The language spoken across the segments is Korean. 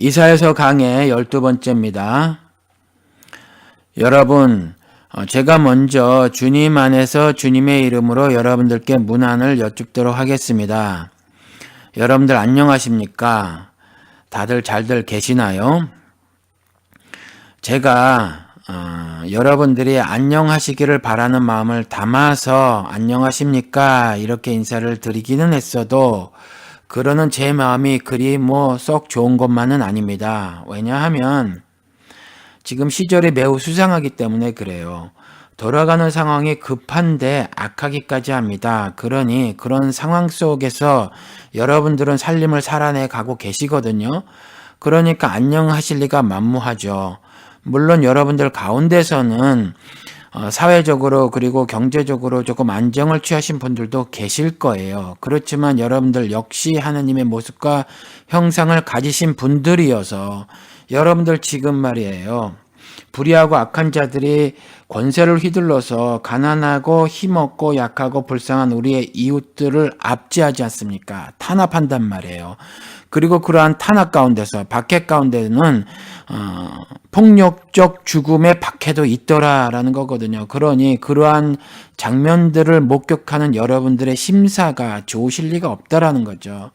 이사야서 강의 12번째입니다. 여러분, 제가 먼저 주님 안에서 주님의 이름으로 여러분들께 문안을 여쭙도록 하겠습니다. 여러분들 안녕하십니까? 다들 잘들 계시나요? 제가 여러분들이 안녕하시기를 바라는 마음을 담아서 안녕하십니까? 이렇게 인사를 드리기는 했어도 그러는 제 마음이 그리 썩 좋은 것만은 아닙니다. 왜냐하면 지금 시절이 매우 수상하기 때문에 그래요. 돌아가는 상황이 급한데 악하기까지 합니다. 그러니 그런 상황 속에서 여러분들은 살림을 살아내 가고 계시거든요. 그러니까 안녕하실 리가 만무하죠. 물론 여러분들 가운데서는 사회적으로 그리고 경제적으로 조금 안정을 취하신 분들도 계실 거예요. 그렇지만 여러분들 역시 하느님의 모습과 형상을 가지신 분들이어서 여러분들 지금 말이에요. 불의하고 악한 자들이 권세를 휘둘러서 가난하고 힘없고 약하고 불쌍한 우리의 이웃들을 압제하지 않습니까? 탄압한단 말이에요. 그리고 그러한 탄압 가운데서 박해 가운데는 폭력적 죽음의 박해도 있더라라는 거거든요. 그러니 그러한 장면들을 목격하는 여러분들의 심사가 좋으실 리가 없다라는 거죠.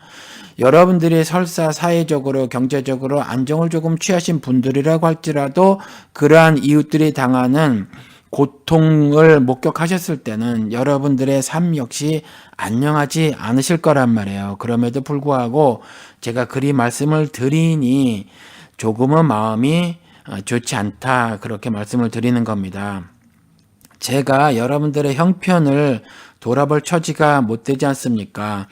여러분들이 설사 사회적으로 경제적으로 안정을 조금 취하신 분들이라고 할지라도 그러한 이웃들이 당하는 고통을 목격하셨을 때는 여러분들의 삶 역시 안녕하지 않으실 거란 말이에요. 그럼에도 불구하고 제가 그리 말씀을 드리니 조금은 마음이 좋지 않다, 그렇게 말씀을 드리는 겁니다. 제가 여러분들의 형편을 돌아볼 처지가 못 되지 않습니까?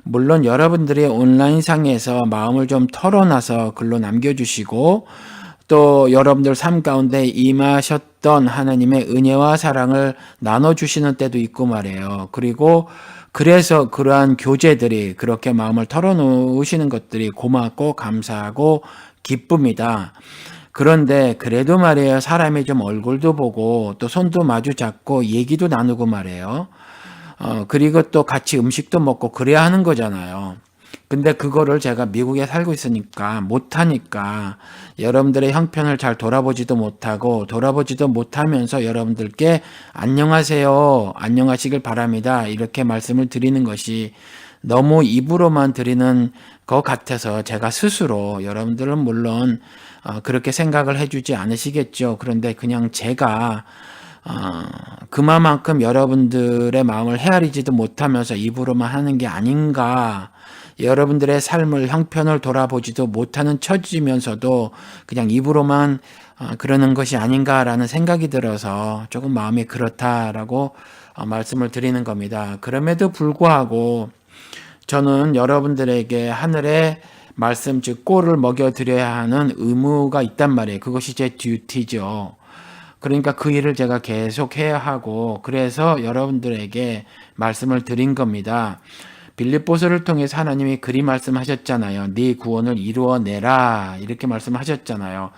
물론 여러분들이 온라인상에서 마음을 좀 털어놔서 글로 남겨주시고 또 여러분들 삶 가운데 임하셨던 하나님의 은혜와 사랑을 나눠주시는 때도 있고 말이에요. 그리고 그래서 그러한 교제들이 그렇게 마음을 털어놓으시는 것들이 고맙고 감사하고 기쁩니다. 그런데 그래도 말이에요. 사람이 좀 얼굴도 보고 또 손도 마주 잡고 얘기도 나누고 말이에요. 그리고 또 같이 음식도 먹고 그래야 하는 거잖아요. 근데 그거를 제가 미국에 살고 있으니까 못하니까 여러분들의 형편을 잘 돌아보지도 못하고 돌아보지도 못하면서 여러분들께 안녕하세요, 안녕하시길 바랍니다, 이렇게 말씀을 드리는 것이 너무 입으로만 드리는 것 같아서 제가 스스로, 여러분들은 물론 그렇게 생각을 해주지 않으시겠죠. 그런데 그냥 제가 그만큼 여러분들의 마음을 헤아리지도 못하면서 입으로만 하는 게 아닌가, 여러분들의 삶을 형편을 돌아보지도 못하는 처지면서도 그냥 입으로만 그러는 것이 아닌가라는 생각이 들어서 조금 마음이 그렇다라고 말씀을 드리는 겁니다. 그럼에도 불구하고 저는 여러분들에게 하늘의 말씀, 즉 꼴을 먹여드려야 하는 의무가 있단 말이에요. 그것이 제 듀티죠. 그러니까 그 일을 제가 계속 해야 하고, 그래서 여러분들에게 말씀을 드린 겁니다. 빌립보서를 통해서 하나님이 그리 말씀하셨잖아요. 네 구원을 이루어내라, 이렇게 말씀하셨잖아요.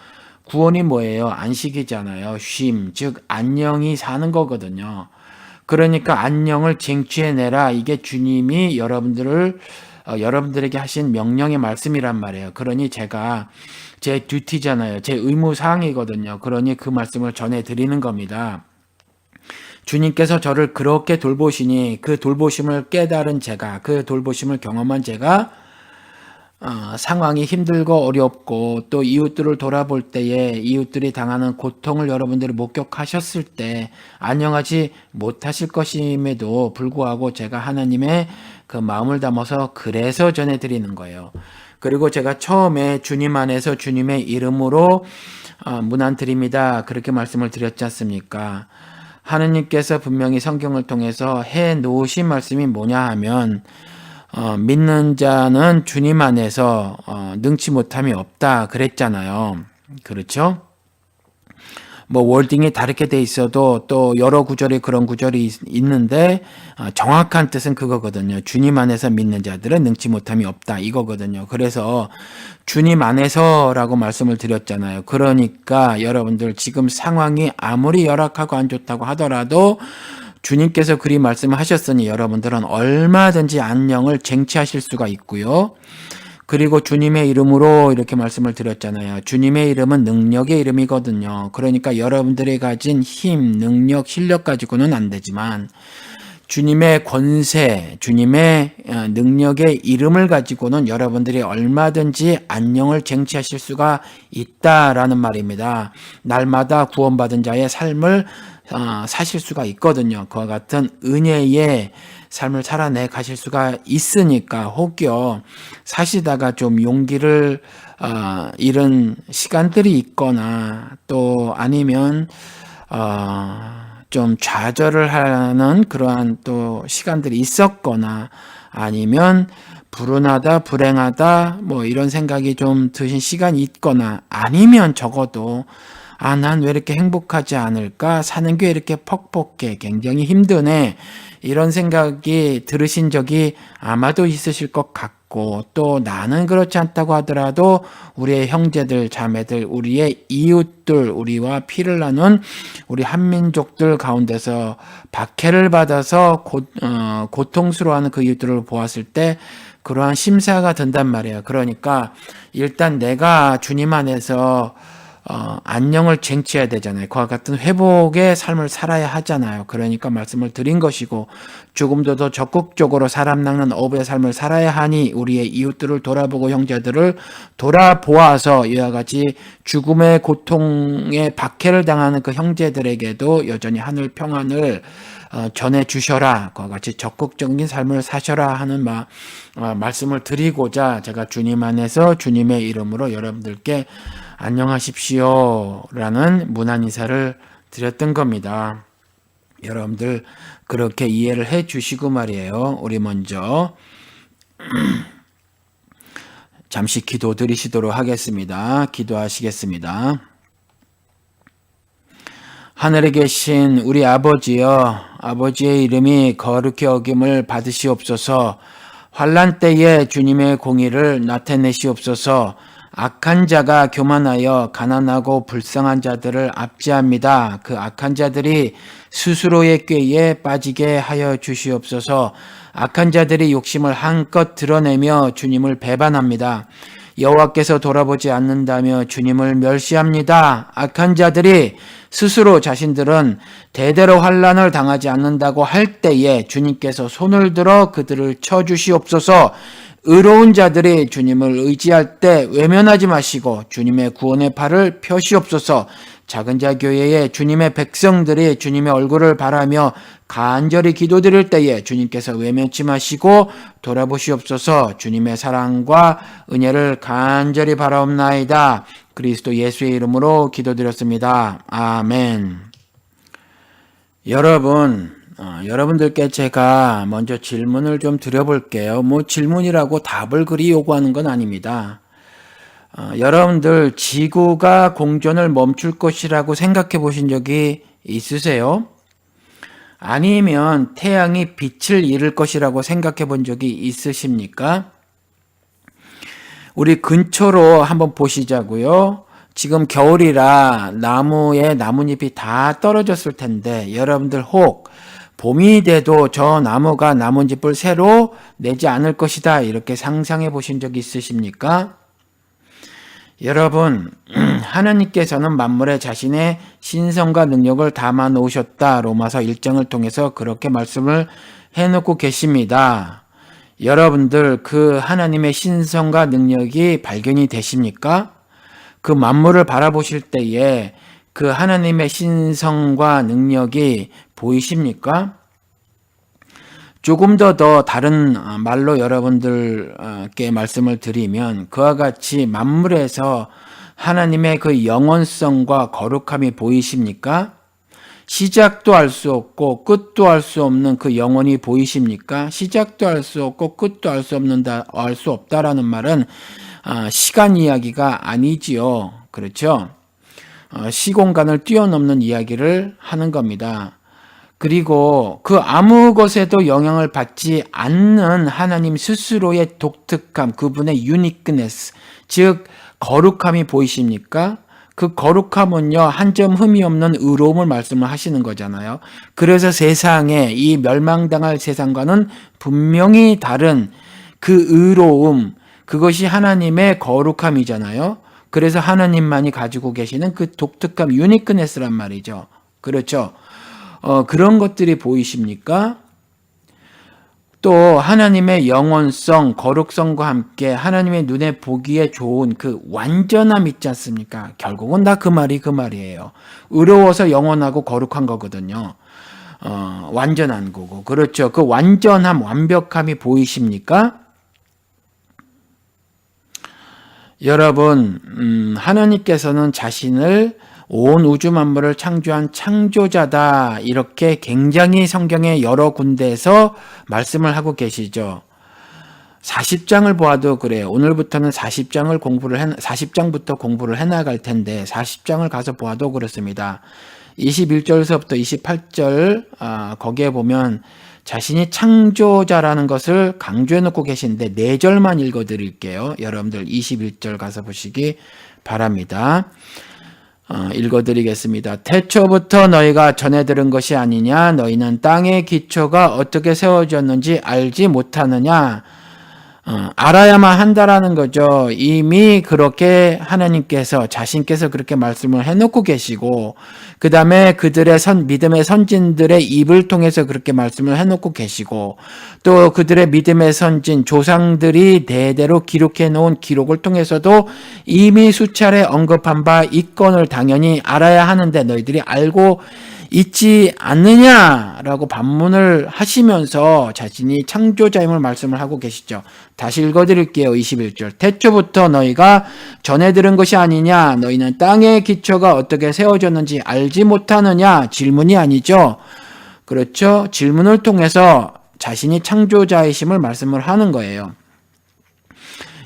구원이 뭐예요? 안식이잖아요. 쉼, 즉 안녕히 사는 거거든요. 그러니까 안녕을 쟁취해내라, 이게 주님이 여러분들에게 하신 명령의 말씀이란 말이에요. 그러니 제가 제 듀티잖아요. 제 의무사항이거든요. 그러니 그 말씀을 전해드리는 겁니다. 주님께서 저를 그렇게 돌보시니 그 돌보심을 깨달은 제가, 그 돌보심을 경험한 제가 상황이 힘들고 어렵고 또 이웃들을 돌아볼 때에 이웃들이 당하는 고통을 여러분들이 목격하셨을 때 안녕하지 못하실 것임에도 불구하고 제가 하나님의 그 마음을 담아서 그래서 전해드리는 거예요. 그리고 제가 처음에 주님 안에서 주님의 이름으로 문안 드립니다, 그렇게 말씀을 드렸지 않습니까? 하느님께서 분명히 성경을 통해서 해 놓으신 말씀이 뭐냐 하면 믿는 자는 주님 안에서 능치 못함이 없다 그랬잖아요. 그렇죠? 월딩이 다르게 돼 있어도 또 여러 구절이 그런 구절이 있는데 정확한 뜻은 그거거든요. 주님 안에서 믿는 자들은 능치 못함이 없다, 이거거든요. 그래서 주님 안에서라고 말씀을 드렸잖아요. 그러니까 여러분들 지금 상황이 아무리 열악하고 안 좋다고 하더라도 주님께서 그리 말씀하셨으니 여러분들은 얼마든지 안녕을 쟁취하실 수가 있고요. 그리고 주님의 이름으로 이렇게 말씀을 드렸잖아요. 주님의 이름은 능력의 이름이거든요. 그러니까 여러분들이 가진 힘, 능력, 실력 가지고는 안 되지만 주님의 권세, 주님의 능력의 이름을 가지고는 여러분들이 얼마든지 안녕을 쟁취하실 수가 있다라는 말입니다. 날마다 구원받은 자의 삶을 사실 수가 있거든요. 그와 같은 은혜의 삶을 살아내 가실 수가 있으니까 혹여 사시다가 좀 용기를 잃은 시간들이 있거나 또 아니면 좀 좌절을 하는 그러한 또 시간들이 있었거나 아니면 불운하다, 불행하다, 뭐 이런 생각이 좀 드신 시간이 있거나 아니면 적어도 난 왜 이렇게 행복하지 않을까? 사는 게 이렇게 퍽퍽해. 굉장히 힘드네. 이런 생각이 들으신 적이 아마도 있으실 것 같고 또 나는 그렇지 않다고 하더라도 우리의 형제들, 자매들, 우리의 이웃들, 우리와 피를 나눈 우리 한민족들 가운데서 박해를 받아서 고통스러워하는 그 이웃들을 보았을 때 그러한 심사가 든단 말이에요. 그러니까 일단 내가 주님 안에서 안녕을 쟁취해야 되잖아요. 그와 같은 회복의 삶을 살아야 하잖아요. 그러니까 말씀을 드린 것이고 조금도 더 적극적으로 사람 낚는 어부의 삶을 살아야 하니 우리의 이웃들을 돌아보고 형제들을 돌아보아서 이와 같이 죽음의 고통에 박해를 당하는 그 형제들에게도 여전히 하늘 평안을 전해 주셔라. 그와 같이 적극적인 삶을 사셔라 하는 말씀을 드리고자 제가 주님 안에서 주님의 이름으로 여러분들께 안녕하십시오 라는 문안 인사를 드렸던 겁니다. 여러분들 그렇게 이해를 해 주시고 말이에요. 우리 먼저 잠시 기도 드리시도록 하겠습니다. 기도하시겠습니다. 하늘에 계신 우리 아버지여, 아버지의 이름이 거룩히 여김을 받으시옵소서. 환난 때에 주님의 공의를 나타내시옵소서. 악한 자가 교만하여 가난하고 불쌍한 자들을 압제합니다. 그 악한 자들이 스스로의 꾀에 빠지게 하여 주시옵소서. 악한 자들이 욕심을 한껏 드러내며 주님을 배반합니다. 여호와께서 돌아보지 않는다며 주님을 멸시합니다. 악한 자들이 스스로 자신들은 대대로 환난을 당하지 않는다고 할 때에 주님께서 손을 들어 그들을 쳐주시옵소서. 의로운 자들이 주님을 의지할 때 외면하지 마시고 주님의 구원의 팔을 펴시옵소서. 작은 자 교회에 주님의 백성들이 주님의 얼굴을 바라며 간절히 기도드릴 때에 주님께서 외면치 마시고 돌아보시옵소서. 주님의 사랑과 은혜를 간절히 바라옵나이다. 그리스도 예수의 이름으로 기도드렸습니다. 아멘. 여러분들께 제가 먼저 질문을 좀 드려볼게요. 질문이라고 답을 그리 요구하는 건 아닙니다. 여러분들 지구가 공전을 멈출 것이라고 생각해 보신 적이 있으세요? 아니면 태양이 빛을 잃을 것이라고 생각해 본 적이 있으십니까? 우리 근처로 한번 보시자고요. 지금 겨울이라 나무에 나뭇잎이 다 떨어졌을 텐데 여러분들 혹 봄이 돼도 저 나무가 나뭇잎을 새로 내지 않을 것이다 이렇게 상상해 보신 적이 있으십니까? 여러분, 하나님께서는 만물에 자신의 신성과 능력을 담아 놓으셨다. 로마서 1장을 통해서 그렇게 말씀을 해놓고 계십니다. 여러분들 그 하나님의 신성과 능력이 발견이 되십니까? 그 만물을 바라보실 때에 그 하나님의 신성과 능력이 보이십니까? 조금 더 다른 말로 여러분들께 말씀을 드리면 그와 같이 만물에서 하나님의 그 영원성과 거룩함이 보이십니까? 시작도 알 수 없고 끝도 알 수 없는 그 영원이 보이십니까? 시작도 알 수 없고 끝도 알 수 없다라는 말은 시간 이야기가 아니지요. 그렇죠? 시공간을 뛰어넘는 이야기를 하는 겁니다. 그리고 그 아무 것에도 영향을 받지 않는 하나님 스스로의 독특함, 그분의 유니크네스, 즉 거룩함이 보이십니까? 그 거룩함은요, 한 점 흠이 없는 의로움을 말씀을 하시는 거잖아요. 그래서 세상에 이 멸망당할 세상과는 분명히 다른 그 의로움, 그것이 하나님의 거룩함이잖아요. 그래서 하나님만이 가지고 계시는 그 독특함, 유니크네스란 말이죠. 그렇죠. 그런 것들이 보이십니까? 또 하나님의 영원성, 거룩성과 함께 하나님의 눈에 보기에 좋은 그 완전함 있지 않습니까? 결국은 다 그 말이에요. 의로워서 영원하고 거룩한 거거든요. 완전한 거고. 그렇죠. 그 완전함, 완벽함이 보이십니까? 여러분, 하나님께서는 자신을 온 우주 만물을 창조한 창조자다. 이렇게 굉장히 성경의 여러 군데에서 말씀을 하고 계시죠. 40장을 보아도 그래요. 오늘부터는 40장부터 공부를 해나갈 텐데 40장을 가서 보아도 그렇습니다. 21절서부터 28절 거기에 보면 자신이 창조자라는 것을 강조해 놓고 계신데 4절만 읽어드릴게요. 여러분들 21절 가서 보시기 바랍니다. 읽어드리겠습니다. 태초부터 너희가 전해 들은 것이 아니냐? 너희는 땅의 기초가 어떻게 세워졌는지 알지 못하느냐? 알아야만 한다라는 거죠. 이미 그렇게 하나님께서 자신께서 그렇게 말씀을 해놓고 계시고 그 다음에 그들의 믿음의 선진들의 입을 통해서 그렇게 말씀을 해놓고 계시고 또 그들의 믿음의 선진 조상들이 대대로 기록해 놓은 기록을 통해서도 이미 수차례 언급한 바 이 건을 당연히 알아야 하는데 너희들이 알고 있지 않느냐라고 반문을 하시면서 자신이 창조자임을 말씀을 하고 계시죠. 다시 읽어드릴게요. 21절. 태초부터 너희가 전해 들은 것이 아니냐? 너희는 땅의 기초가 어떻게 세워졌는지 알지 못하느냐? 질문이 아니죠. 그렇죠? 질문을 통해서 자신이 창조자이심을 말씀을 하는 거예요.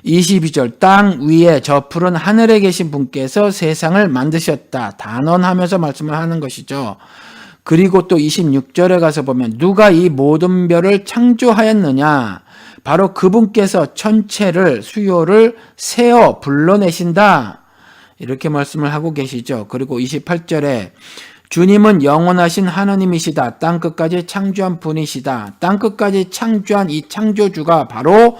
22절. 땅 위에 저 푸른 하늘에 계신 분께서 세상을 만드셨다. 단언하면서 말씀을 하는 것이죠. 그리고 또 26절에 가서 보면 누가 이 모든 별을 창조하였느냐? 바로 그분께서 천체를 수요를 세어 불러내신다. 이렇게 말씀을 하고 계시죠. 그리고 28절에 주님은 영원하신 하나님이시다. 땅끝까지 창조한 분이시다. 땅끝까지 창조한 이 창조주가 바로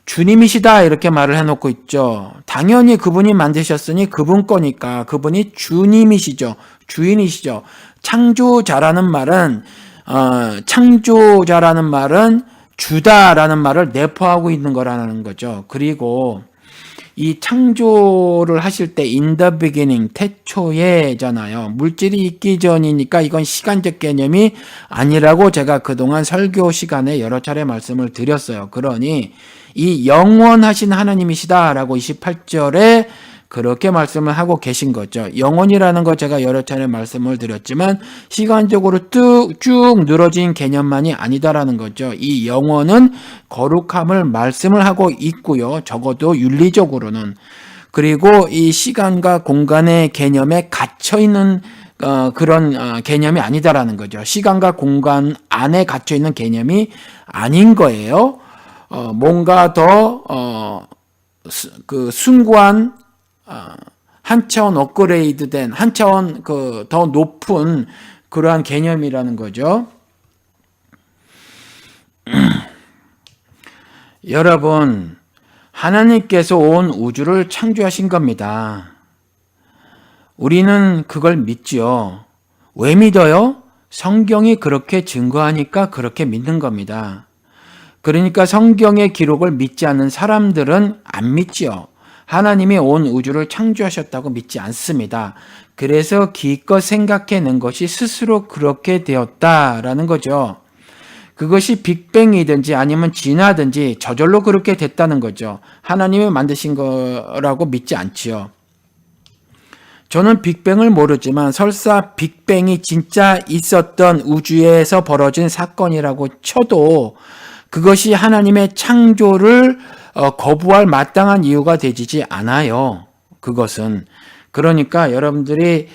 주님이시다 이렇게 말을 해놓고 있죠. 당연히 그분이 만드셨으니 그분 거니까 그분이 주님이시죠. 주인이시죠. 창조자라는 말은 주다라는 말을 내포하고 있는 거라는 거죠. 그리고 이 창조를 하실 때 in the beginning, 태초에잖아요. 물질이 있기 전이니까 이건 시간적 개념이 아니라고 제가 그동안 설교 시간에 여러 차례 말씀을 드렸어요. 그러니 이 영원하신 하나님이시다라고 28절에 그렇게 말씀을 하고 계신 거죠. 영원이라는 거 제가 여러 차례 말씀을 드렸지만 시간적으로 쭉 늘어진 개념만이 아니다라는 거죠. 이 영원은 거룩함을 말씀을 하고 있고요. 적어도 윤리적으로는. 그리고 이 시간과 공간의 개념에 갇혀있는 그런 개념이 아니다라는 거죠. 시간과 공간 안에 갇혀있는 개념이 아닌 거예요. 뭔가 더 숭고한 한 차원 업그레이드된 한 차원 더 높은 그러한 개념이라는 거죠. 여러분, 하나님께서 온 우주를 창조하신 겁니다. 우리는 그걸 믿지요. 왜 믿어요? 성경이 그렇게 증거하니까 그렇게 믿는 겁니다. 그러니까 성경의 기록을 믿지 않는 사람들은 안 믿지요. 하나님이 온 우주를 창조하셨다고 믿지 않습니다. 그래서 기껏 생각해낸 것이 스스로 그렇게 되었다라는 거죠. 그것이 빅뱅이든지 아니면 진화든지 저절로 그렇게 됐다는 거죠. 하나님이 만드신 거라고 믿지 않지요. 저는 빅뱅을 모르지만 설사 빅뱅이 진짜 있었던 우주에서 벌어진 사건이라고 쳐도 그것이 하나님의 창조를 거부할 마땅한 이유가 되지 않아요. 그것은. 그러니까 여러분들이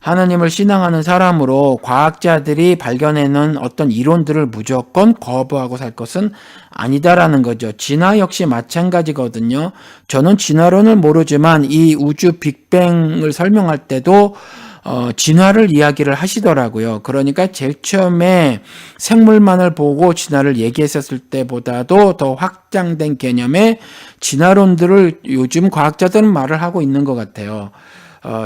하나님을 신앙하는 사람으로 과학자들이 발견해낸 어떤 이론들을 무조건 거부하고 살 것은 아니다라는 거죠. 진화 역시 마찬가지거든요. 저는 진화론을 모르지만 이 우주 빅뱅을 설명할 때도 진화를 이야기를 하시더라고요. 그러니까 제일 처음에 생물만을 보고 진화를 얘기했었을 때보다도 더 확장된 개념의 진화론들을 요즘 과학자들은 말을 하고 있는 것 같아요.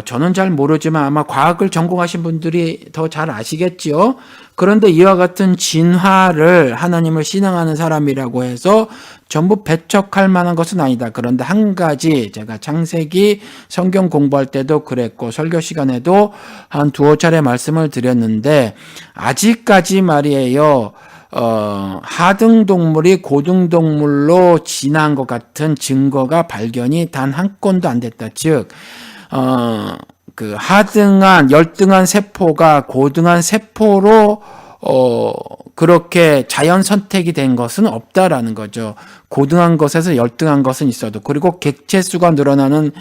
저는 잘 모르지만 아마 과학을 전공하신 분들이 더 잘 아시겠지요. 그런데 이와 같은 진화를 하나님을 신앙하는 사람이라고 해서 전부 배척할 만한 것은 아니다. 그런데 한 가지 제가 창세기 성경 공부할 때도 그랬고 설교 시간에도 한 두어 차례 말씀을 드렸는데 아직까지 말이에요. 하등 동물이 고등 동물로 진화한 것 같은 증거가 발견이 단 한 건도 안 됐다. 즉 그 열등한 세포가 고등한 세포로 그렇게 자연 선택이 된 것은 없다라는 거죠. 고등한 것에서 열등한 것은 있어도, 그리고 객체수가 늘어나는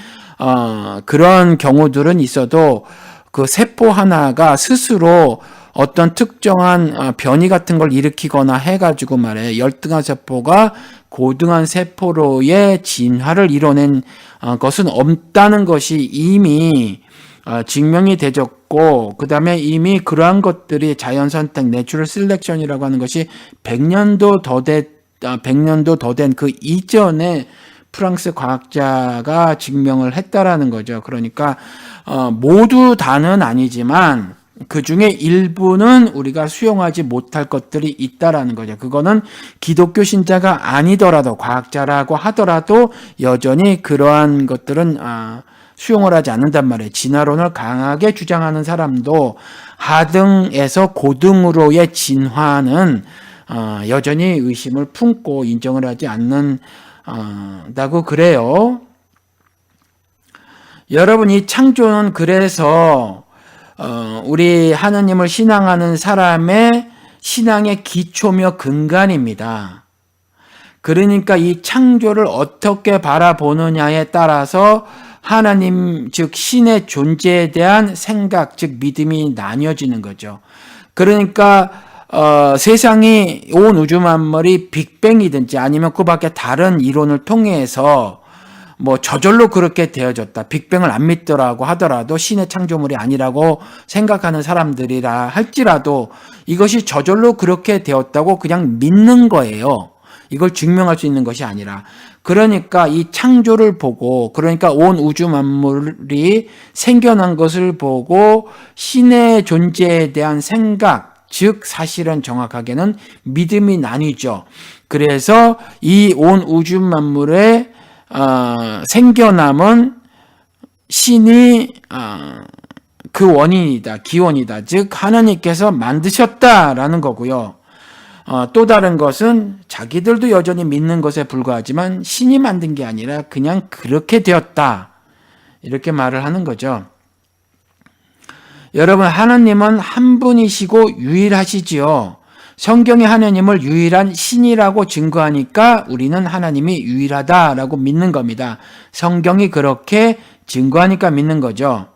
그런 경우들은 있어도 그 세포 하나가 스스로 어떤 특정한 변이 같은 걸 일으키거나 해가지고 말해 열등한 세포가 고등한 세포로의 진화를 이뤄낸 것은 없다는 것이 이미 증명이 되졌고, 그 다음에 이미 그러한 것들이 자연선택, 내추럴 셀렉션이라고 하는 것이 100년도 더 된 그 이전에 프랑스 과학자가 증명을 했다라는 거죠. 그러니까 모두 다는 아니지만 그 중에 일부는 우리가 수용하지 못할 것들이 있다라는 거죠. 그거는 기독교 신자가 아니더라도, 과학자라고 하더라도 여전히 그러한 것들은 수용을 하지 않는단 말이에요. 진화론을 강하게 주장하는 사람도 하등에서 고등으로의 진화는 여전히 의심을 품고 인정을 하지 않는다고 그래요. 여러분, 이 창조는 그래서 우리 하나님을 신앙하는 사람의 신앙의 기초며 근간입니다. 그러니까 이 창조를 어떻게 바라보느냐에 따라서 하나님, 즉 신의 존재에 대한 생각, 즉 믿음이 나뉘어지는 거죠. 그러니까 세상이 온 우주 만물이 빅뱅이든지 아니면 그 밖에 다른 이론을 통해서 뭐 저절로 그렇게 되어졌다, 빅뱅을 안 믿더라고 하더라도 신의 창조물이 아니라고 생각하는 사람들이라 할지라도 이것이 저절로 그렇게 되었다고 그냥 믿는 거예요. 이걸 증명할 수 있는 것이 아니라. 그러니까 이 창조를 보고, 그러니까 온 우주 만물이 생겨난 것을 보고 신의 존재에 대한 생각, 즉 사실은 정확하게는 믿음이 나뉘죠. 그래서 이 온 우주 만물의 생겨남은 신이 그 원인이다, 기원이다, 즉 하나님께서 만드셨다라는 거고요. 또 다른 것은 자기들도 여전히 믿는 것에 불과하지만 신이 만든 게 아니라 그냥 그렇게 되었다, 이렇게 말을 하는 거죠. 여러분, 하나님은 한 분이시고 유일하시지요. 성경이 하나님을 유일한 신이라고 증거하니까 우리는 하나님이 유일하다라고 믿는 겁니다. 성경이 그렇게 증거하니까 믿는 거죠.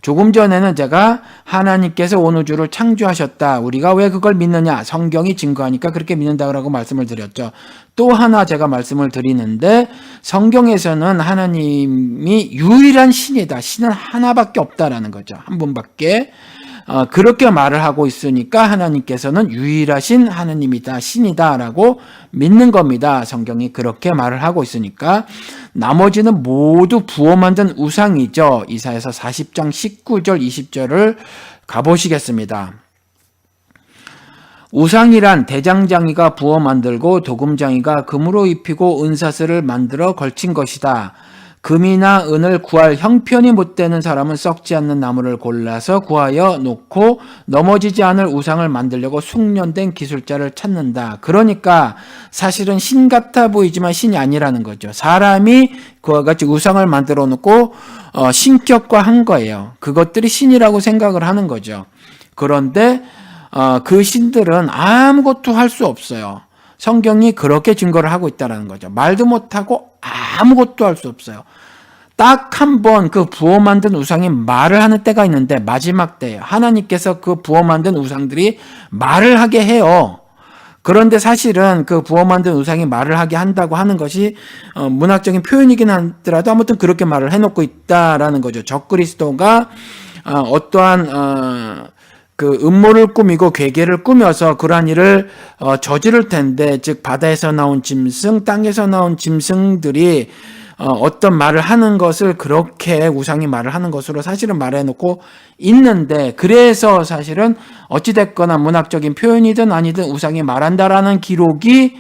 조금 전에는 제가 하나님께서 온 우주를 창조하셨다, 우리가 왜 그걸 믿느냐, 성경이 증거하니까 그렇게 믿는다고 말씀을 드렸죠. 또 하나 제가 말씀을 드리는데, 성경에서는 하나님이 유일한 신이다, 신은 하나밖에 없다라는 거죠. 한 분밖에. 그렇게 말을 하고 있으니까 하나님께서는 유일하신 하나님이다, 신이다라고 믿는 겁니다. 성경이 그렇게 말을 하고 있으니까. 나머지는 모두 부어 만든 우상이죠. 이사야서 40장 19절 20절을 가보시겠습니다. 우상이란 대장장이가 부어 만들고 도금장이가 금으로 입히고 은사슬을 만들어 걸친 것이다. 금이나 은을 구할 형편이 못 되는 사람은 썩지 않는 나무를 골라서 구하여 놓고 넘어지지 않을 우상을 만들려고 숙련된 기술자를 찾는다. 그러니까 사실은 신 같아 보이지만 신이 아니라는 거죠. 사람이 그와 같이 우상을 만들어 놓고 신격화한 거예요. 그것들이 신이라고 생각을 하는 거죠. 그런데 그 신들은 아무것도 할 수 없어요. 성경이 그렇게 증거를 하고 있다는 거죠. 말도 못하고 아무것도 할 수 없어요. 딱 한 번 그 부어 만든 우상이 말을 하는 때가 있는데, 마지막 때예요. 하나님께서 그 부어 만든 우상들이 말을 하게 해요. 그런데 사실은 그 부어 만든 우상이 말을 하게 한다고 하는 것이 문학적인 표현이긴 하더라도 아무튼 그렇게 말을 해놓고 있다라는 거죠. 적그리스도가 어떠한 그 음모를 꾸미고 괴계를 꾸며서 그러한 일을 저지를 텐데, 즉 바다에서 나온 짐승, 땅에서 나온 짐승들이 어떤 말을 하는 것을 그렇게 우상이 말을 하는 것으로 사실은 말해놓고 있는데, 그래서 사실은 어찌됐거나 문학적인 표현이든 아니든 우상이 말한다라는 기록이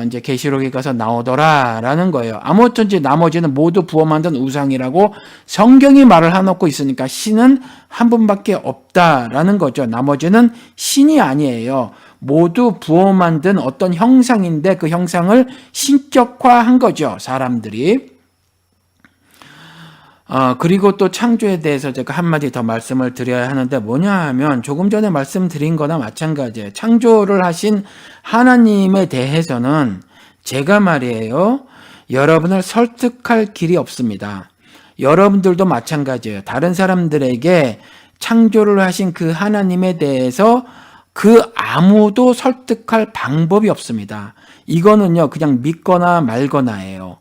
이제 계시록에 가서 나오더라라는 거예요. 아무튼지 나머지는 모두 부어 만든 우상이라고 성경이 말을 해놓고 있으니까 신은 한 분밖에 없다라는 거죠. 나머지는 신이 아니에요. 모두 부어 만든 어떤 형상인데 그 형상을 신격화한 거죠, 사람들이. 그리고 또 창조에 대해서 제가 한마디 더 말씀을 드려야 하는데, 뭐냐 하면 조금 전에 말씀드린 거나 마찬가지예요. 창조를 하신 하나님에 대해서는 제가 말이에요, 여러분을 설득할 길이 없습니다. 여러분들도 마찬가지예요. 다른 사람들에게 창조를 하신 그 하나님에 대해서 그 아무도 설득할 방법이 없습니다. 이거는요, 그냥 믿거나 말거나예요.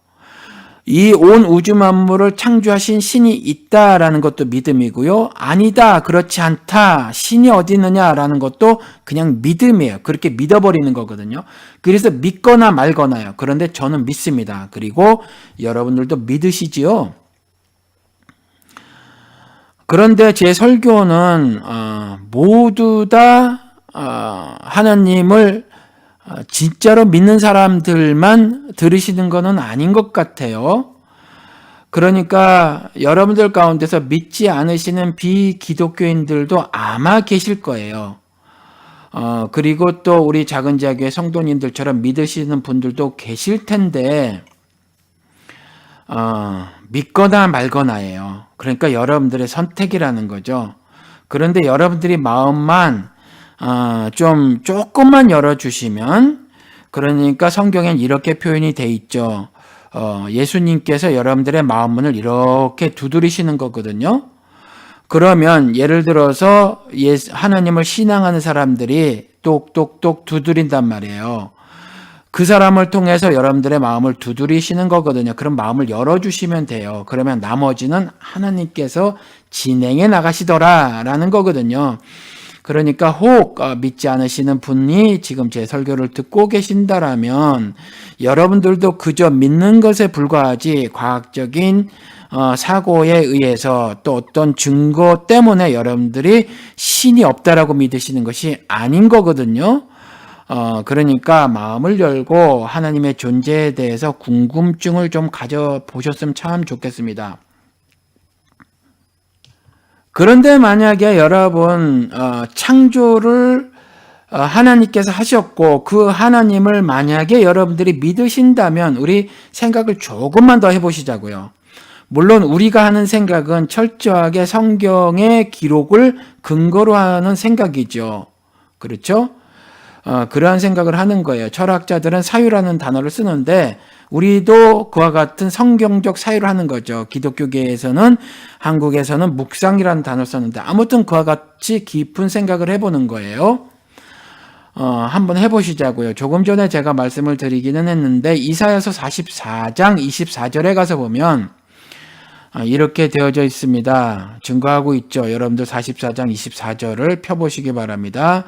이 온 우주 만물을 창조하신 신이 있다라는 것도 믿음이고요. 아니다, 그렇지 않다, 신이 어디 있느냐라는 것도 그냥 믿음이에요. 그렇게 믿어버리는 거거든요. 그래서 믿거나 말거나요. 그런데 저는 믿습니다. 그리고 여러분들도 믿으시지요. 그런데 제 설교는 모두 다 하나님을 진짜로 믿는 사람들만 들으시는 것은 아닌 것 같아요. 그러니까 여러분들 가운데서 믿지 않으시는 비기독교인들도 아마 계실 거예요. 그리고 또 우리 작은 자교회 성도님들처럼 믿으시는 분들도 계실 텐데, 믿거나 말거나예요. 그러니까 여러분들의 선택이라는 거죠. 그런데 여러분들이 마음만 조금만 열어주시면, 그러니까 성경엔 이렇게 표현이 돼 있죠. 예수님께서 여러분들의 마음문을 이렇게 두드리시는 거거든요. 그러면 예를 들어서 하나님을 신앙하는 사람들이 똑똑똑 두드린단 말이에요. 그 사람을 통해서 여러분들의 마음을 두드리시는 거거든요. 그럼 마음을 열어주시면 돼요. 그러면 나머지는 하나님께서 진행해 나가시더라라는 거거든요. 그러니까 혹 믿지 않으시는 분이 지금 제 설교를 듣고 계신다라면 여러분들도 그저 믿는 것에 불과하지, 과학적인 사고에 의해서 또 어떤 증거 때문에 여러분들이 신이 없다라고 믿으시는 것이 아닌 거거든요. 그러니까 마음을 열고 하나님의 존재에 대해서 궁금증을 좀 가져보셨으면 참 좋겠습니다. 그런데 만약에 여러분 창조를 하나님께서 하셨고 그 하나님을 만약에 여러분들이 믿으신다면 우리 생각을 조금만 더 해보시자고요. 물론 우리가 하는 생각은 철저하게 성경의 기록을 근거로 하는 생각이죠. 그렇죠? 그러한 생각을 하는 거예요. 철학자들은 사유라는 단어를 쓰는데 우리도 그와 같은 성경적 사유를 하는 거죠. 기독교계에서는, 한국에서는 묵상이라는 단어를 썼는데 아무튼 그와 같이 깊은 생각을 해보는 거예요. 한번 해보시자고요. 조금 전에 제가 말씀을 드리기는 했는데 이사야서 44장 24절에 가서 보면 이렇게 되어져 있습니다. 증거하고 있죠. 여러분들 44장 24절을 펴보시기 바랍니다.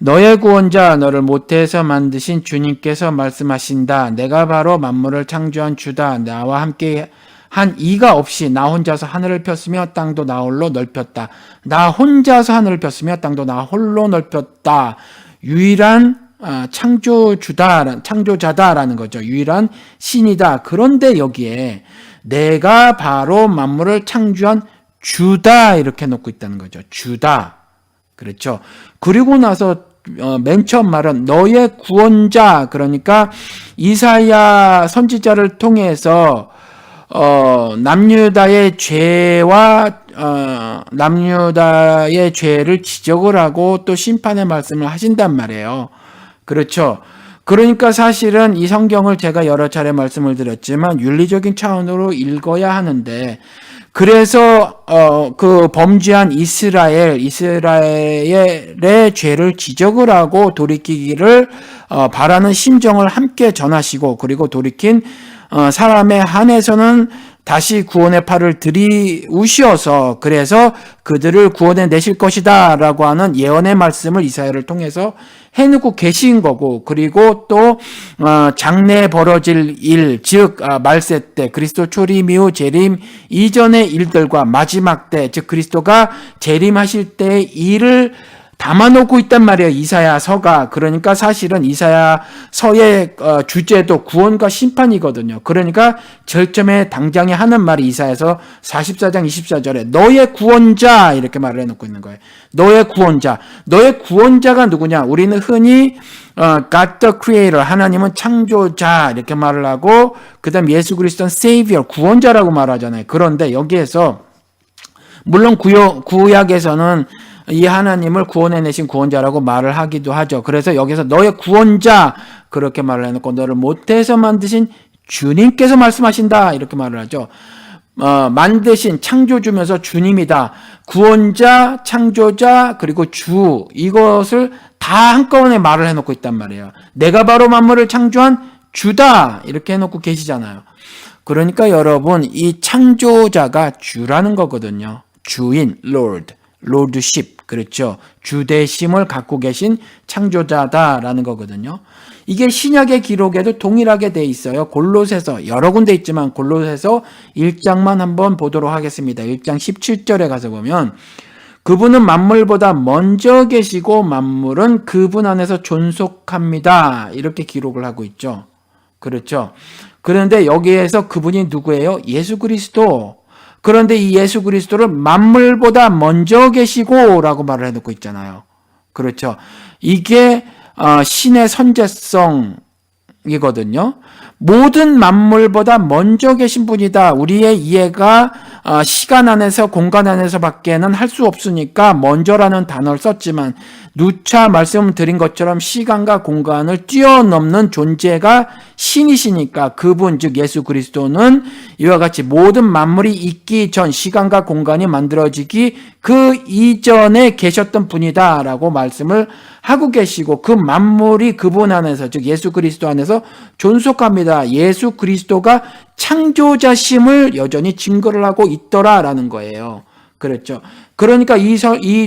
너의 구원자, 너를 모태에서 만드신 주님께서 말씀하신다. 내가 바로 만물을 창조한 주다. 나와 함께 한 이가 없이 나 혼자서 하늘을 폈으며 땅도 나 홀로 넓혔다. 나 혼자서 하늘을 폈으며 땅도 나 홀로 넓혔다. 유일한 창조자다라는 거죠. 유일한 신이다. 그런데 여기에 내가 바로 만물을 창조한 주다 이렇게 놓고 있다는 거죠. 주다. 그렇죠. 그리고 나서 맨 처음 말은 너의 구원자, 그러니까 이사야 선지자를 통해서 남유다의 죄와 남유다의 죄를 지적을 하고 또 심판의 말씀을 하신단 말이에요. 그렇죠. 그러니까 사실은 이 성경을 제가 여러 차례 말씀을 드렸지만 윤리적인 차원으로 읽어야 하는데, 그래서 그 범죄한 이스라엘의 죄를 지적을 하고 돌이키기를 바라는 심정을 함께 전하시고, 그리고 돌이킨 사람에 한해서는 다시 구원의 팔을 들이우시어서 그래서 그들을 구원해 내실 것이다 라고 하는 예언의 말씀을 이사야를 통해서 해놓고 계신 거고, 그리고 또 장래에 벌어질 일, 즉 말세 때 그리스도 초림 이후 재림 이전의 일들과 마지막 때, 즉 그리스도가 재림하실 때의 일을 담아놓고 있단 말이에요, 이사야서가. 그러니까 사실은 이사야서의 주제도 구원과 심판이거든요. 그러니까 절점에 당장에 하는 말이 이사야서 44장 24절에 너의 구원자 이렇게 말을 해놓고 있는 거예요. 너의 구원자. 너의 구원자가 누구냐? 우리는 흔히 God the Creator, 하나님은 창조자 이렇게 말을 하고, 그 다음 예수 그리스도는 Savior, 구원자라고 말하잖아요. 그런데 여기에서 물론 구약에서는 이 하나님을 구원해내신 구원자라고 말을 하기도 하죠. 그래서 여기서 너의 구원자 그렇게 말을 해놓고 너를 모태에서 만드신 주님께서 말씀하신다 이렇게 말을 하죠. 만드신 창조주면서 주님이다. 구원자, 창조자, 그리고 주, 이것을 다 한꺼번에 말을 해놓고 있단 말이에요. 내가 바로 만물을 창조한 주다 이렇게 해놓고 계시잖아요. 그러니까 여러분, 이 창조자가 주라는 거거든요. 주인, Lord, Lordship, 그렇죠. 주대심을 갖고 계신 창조자다라는 거거든요. 이게 신약의 기록에도 동일하게 돼 있어요. 골로새서, 여러 군데 있지만 골로새서 1장만 한번 보도록 하겠습니다. 1장 17절에 가서 보면 그분은 만물보다 먼저 계시고 만물은 그분 안에서 존속합니다. 이렇게 기록을 하고 있죠. 그렇죠. 그런데 여기에서 그분이 누구예요? 예수 그리스도. 그런데 이 예수 그리스도를 만물보다 먼저 계시고 라고 말을 해놓고 있잖아요. 그렇죠. 이게 신의 선제성이거든요. 모든 만물보다 먼저 계신 분이다. 우리의 이해가 시간 안에서 공간 안에서 밖에는 할 수 없으니까 먼저라는 단어를 썼지만 누차 말씀드린 것처럼 시간과 공간을 뛰어넘는 존재가 신이시니까 그분 즉 예수 그리스도는 이와 같이 모든 만물이 있기 전, 시간과 공간이 만들어지기 그 이전에 계셨던 분이다라고 말씀을 하고 계시고, 그 만물이 그분 안에서 즉 예수 그리스도 안에서 존속합니다. 예수 그리스도가 창조자심을 여전히 증거를 하고 있더라라는 거예요. 그렇죠. 그러니까 이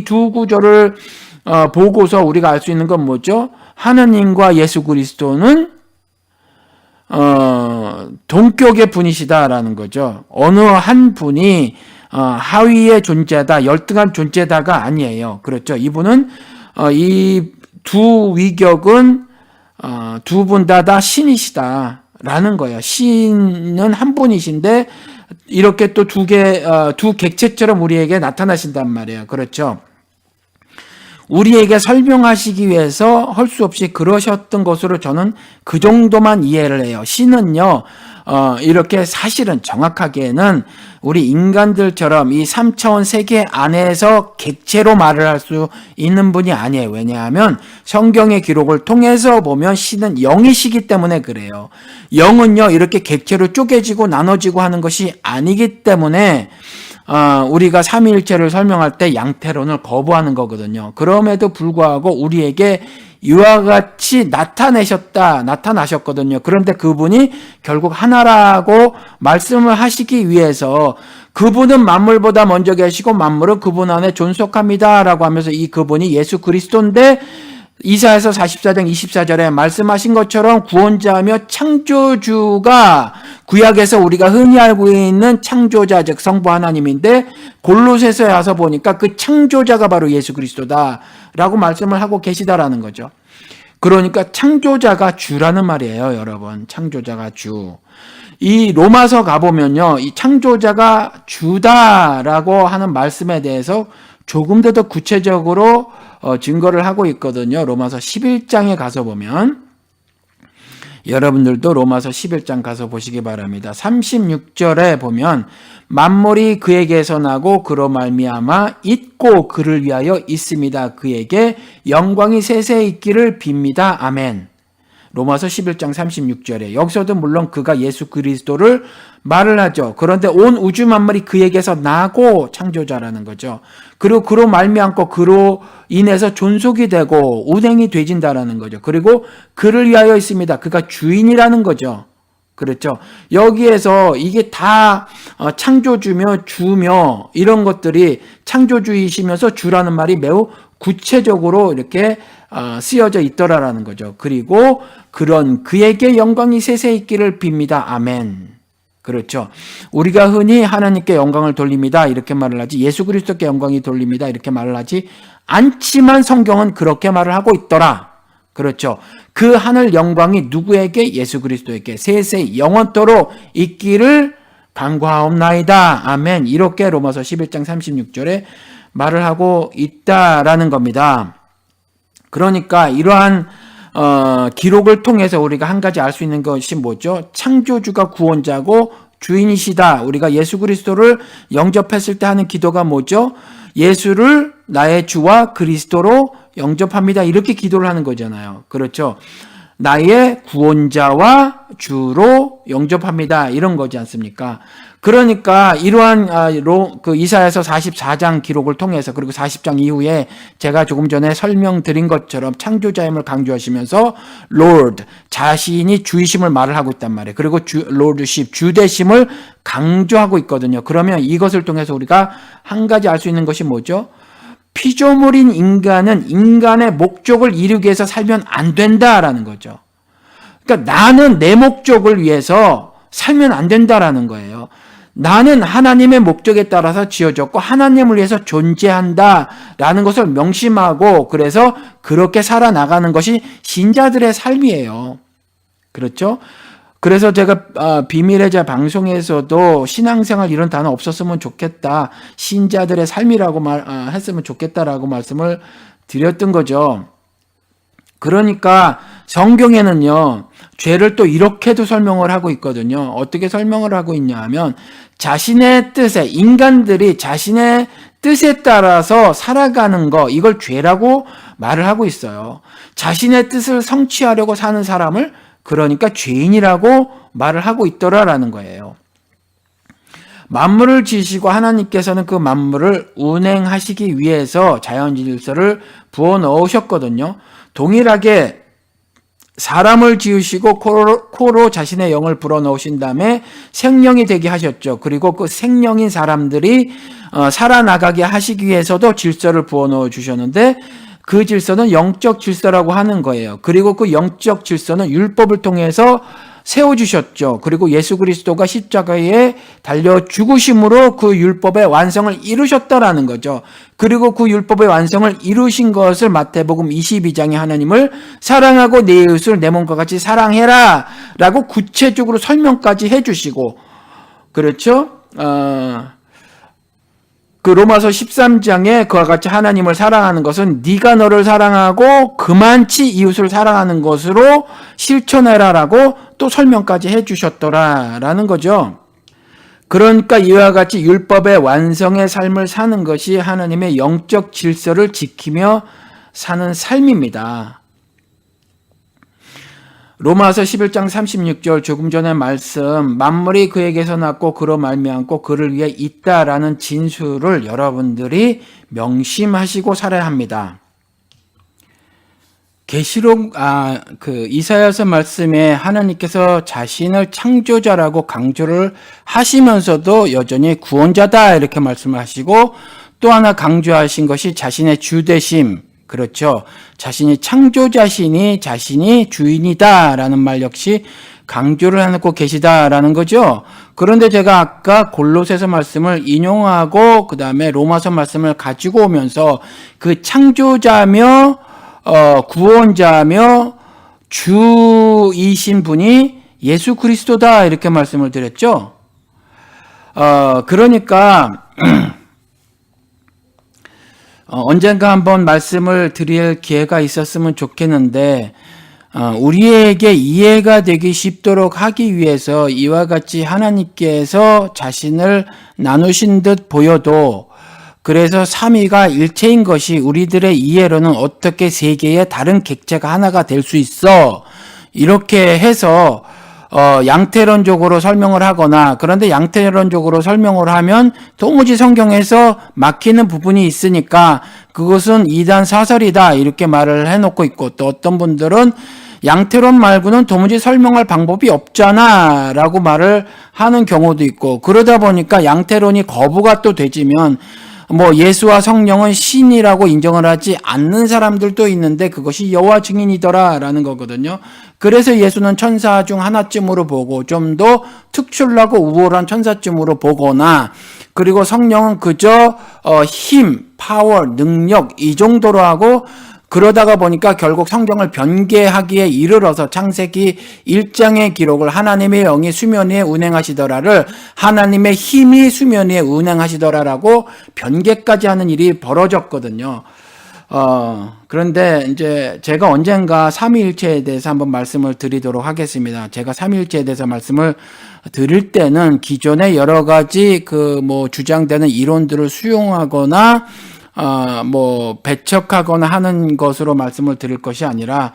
두 구절을 보고서 우리가 알 수 있는 건 뭐죠? 하느님과 예수 그리스도는 동격의 분이시다라는 거죠. 어느 한 분이 하위의 존재다, 열등한 존재다가 아니에요. 그렇죠. 이분은 이 두 위격은 두 분 다 신이시다라는 거예요. 신은 한 분이신데 이렇게 또 두 객체처럼 우리에게 나타나신단 말이에요. 그렇죠. 우리에게 설명하시기 위해서 할 수 없이 그러셨던 것으로 저는 그 정도만 이해를 해요. 신은요, 이렇게 사실은 정확하게는 우리 인간들처럼 이 3차원 세계 안에서 객체로 말을 할 수 있는 분이 아니에요. 왜냐하면 성경의 기록을 통해서 보면 신은 영이시기 때문에 그래요. 영은요, 이렇게 객체로 쪼개지고 나눠지고 하는 것이 아니기 때문에 우리가 삼위일체를 설명할 때 양태론을 거부하는 거거든요. 그럼에도 불구하고 우리에게 이와 같이 나타나셨거든요. 그런데 그분이 결국 하나라고 말씀을 하시기 위해서 그분은 만물보다 먼저 계시고 만물은 그분 안에 존속합니다라고 하면서 이 그분이 예수 그리스도인데, 이사야서 44장 24절에 말씀하신 것처럼 구원자며 창조주가 구약에서 우리가 흔히 알고 있는 창조자 즉 성부 하나님인데, 골로새서에 와서 보니까 그 창조자가 바로 예수 그리스도다라고 말씀을 하고 계시다라는 거죠. 그러니까 창조자가 주라는 말이에요, 여러분. 창조자가 주. 이 로마서 가보면요, 이 창조자가 주다라고 하는 말씀에 대해서 조금 더 구체적으로 증거를 하고 있거든요. 로마서 11장에 가서 보면, 여러분들도 로마서 11장 가서 보시기 바랍니다. 36절에 보면 만물이 그에게서 나고 그로 말미암아 있고 그를 위하여 있습니다. 그에게 영광이 세세 있기를 빕니다. 아멘. 로마서 11장 36절에 여기서도 물론 그가 예수 그리스도를 말을 하죠. 그런데 온 우주 만물이 그에게서 나고 창조자라는 거죠. 그리고 그로 말미암고 그로 인해서 존속이 되고 운행이 되진다라는 거죠. 그리고 그를 위하여 있습니다. 그가 주인이라는 거죠. 그렇죠. 여기에서 이게 다 창조주며 주며 이런 것들이 창조주이시면서 주라는 말이 매우 구체적으로 이렇게 쓰여져 있더라라는 거죠. 그리고 그런 그에게 영광이 세세 있기를 빕니다. 아멘. 그렇죠. 우리가 흔히 하나님께 영광을 돌립니다. 이렇게 말을 하지 예수 그리스도께 영광이 돌립니다. 이렇게 말을 하지 않지만 성경은 그렇게 말을 하고 있더라. 그렇죠. 그 하늘 영광이 누구에게? 예수 그리스도에게 세세 영원토록 있기를 간구하옵나이다. 아멘. 이렇게 로마서 11장 36절에 말을 하고 있다라는 겁니다. 그러니까 이러한 기록을 통해서 우리가 한 가지 알 수 있는 것이 뭐죠? 창조주가 구원자고 주인이시다. 우리가 예수 그리스도를 영접했을 때 하는 기도가 뭐죠? 예수를 나의 주와 그리스도로 영접합니다. 이렇게 기도를 하는 거잖아요. 그렇죠? 나의 구원자와 주로 영접합니다. 이런 거지 않습니까? 그러니까 이러한 이사야서 44장 기록을 통해서 그리고 40장 이후에 제가 조금 전에 설명드린 것처럼 창조자임을 강조하시면서 Lord, 자신이 주이심을 말을 하고 있단 말이에요. 그리고 Lordship, 주대심을 강조하고 있거든요. 그러면 이것을 통해서 우리가 한 가지 알 수 있는 것이 뭐죠? 피조물인 인간은 인간의 목적을 이루기 위해서 살면 안 된다라는 거죠. 그러니까 나는 내 목적을 위해서 살면 안 된다라는 거예요. 나는 하나님의 목적에 따라서 지어졌고 하나님을 위해서 존재한다라는 것을 명심하고 그래서 그렇게 살아나가는 것이 신자들의 삶이에요. 그렇죠? 그래서 제가 비밀의 자 방송에서도 신앙생활 이런 단어 없었으면 좋겠다. 신자들의 삶이라고 했으면 좋겠다라고 말씀을 드렸던 거죠. 그러니까 성경에는요. 죄를 또 이렇게도 설명을 하고 있거든요. 어떻게 설명을 하고 있냐 하면 자신의 뜻에 인간들이 자신의 뜻에 따라서 살아가는 거 이걸 죄라고 말을 하고 있어요. 자신의 뜻을 성취하려고 사는 사람을 그러니까 죄인이라고 말을 하고 있더라라는 거예요. 만물을 지으시고 하나님께서는 그 만물을 운행하시기 위해서 자연 질서를 부어 넣으셨거든요. 동일하게 사람을 지으시고 코로 자신의 영을 불어넣으신 다음에 생명이 되게 하셨죠. 그리고 그 생명인 사람들이 살아나가게 하시기 위해서도 질서를 부어넣어 주셨는데 그 질서는 영적 질서라고 하는 거예요. 그리고 그 영적 질서는 율법을 통해서 세워주셨죠. 그리고 예수 그리스도가 십자가에 달려 죽으심으로 그 율법의 완성을 이루셨다라는 거죠. 그리고 그 율법의 완성을 이루신 것을 마태복음 22장에 하나님을 사랑하고 내 이웃을 내 몸과 같이 사랑해라 라고 구체적으로 설명까지 해주시고 그렇죠? 그 로마서 13장에 그와 같이 하나님을 사랑하는 것은 네가 너를 사랑하고 그만치 이웃을 사랑하는 것으로 실천해라라고 또 설명까지 해주셨더라라는 거죠. 그러니까 이와 같이 율법의 완성의 삶을 사는 것이 하나님의 영적 질서를 지키며 사는 삶입니다. 로마서 11장 36절 조금 전에 말씀 만물이 그에게서 났고 그로 말미암고 그를 위해 있다라는 진술을 여러분들이 명심하시고 살아야 합니다. 계시록 이사야서 말씀에 하나님께서 자신을 창조자라고 강조를 하시면서도 여전히 구원자다 이렇게 말씀을 하시고 또 하나 강조하신 것이 자신의 주되심 그렇죠. 자신이 창조자시니 자신이 주인이다라는 말 역시 강조를 해놓고 계시다라는 거죠. 그런데 제가 아까 골로새서 말씀을 인용하고 그 다음에 로마서 말씀을 가지고 오면서 그 창조자며 구원자며 주이신 분이 예수 그리스도다 이렇게 말씀을 드렸죠. 그러니까 언젠가 한번 말씀을 드릴 기회가 있었으면 좋겠는데 우리에게 이해가 되기 쉽도록 하기 위해서 이와 같이 하나님께서 자신을 나누신 듯 보여도 그래서 삼위가 일체인 것이 우리들의 이해로는 어떻게 세 개의 다른 객체가 하나가 될 수 있어 이렇게 해서 양태론적으로 설명을 하거나 그런데 양태론적으로 설명을 하면 도무지 성경에서 막히는 부분이 있으니까 그것은 이단 사설이다 이렇게 말을 해놓고 있고 또 어떤 분들은 양태론 말고는 도무지 설명할 방법이 없잖아 라고 말을 하는 경우도 있고, 그러다 보니까 양태론이 거부가 또 되지면 뭐 예수와 성령은 신이라고 인정을 하지 않는 사람들도 있는데 그것이 여호와 증인이더라 라는 거거든요. 그래서 예수는 천사 중 하나쯤으로 보고 좀 더 특출나고 우월한 천사쯤으로 보거나, 그리고 성령은 그저 힘, 파워, 능력 이 정도로 하고, 그러다가 보니까 결국 성경을 변개하기에 이르러서 창세기 1장의 기록을 하나님의 영이 수면 위에 운행하시더라를 하나님의 힘이 수면 위에 운행하시더라라고 변개까지 하는 일이 벌어졌거든요. 그런데 이제 제가 언젠가 삼위일체에 대해서 한번 말씀을 드리도록 하겠습니다. 제가 삼위일체에 대해서 말씀을 드릴 때는 기존의 여러 가지 주장되는 이론들을 수용하거나 배척하거나 하는 것으로 말씀을 드릴 것이 아니라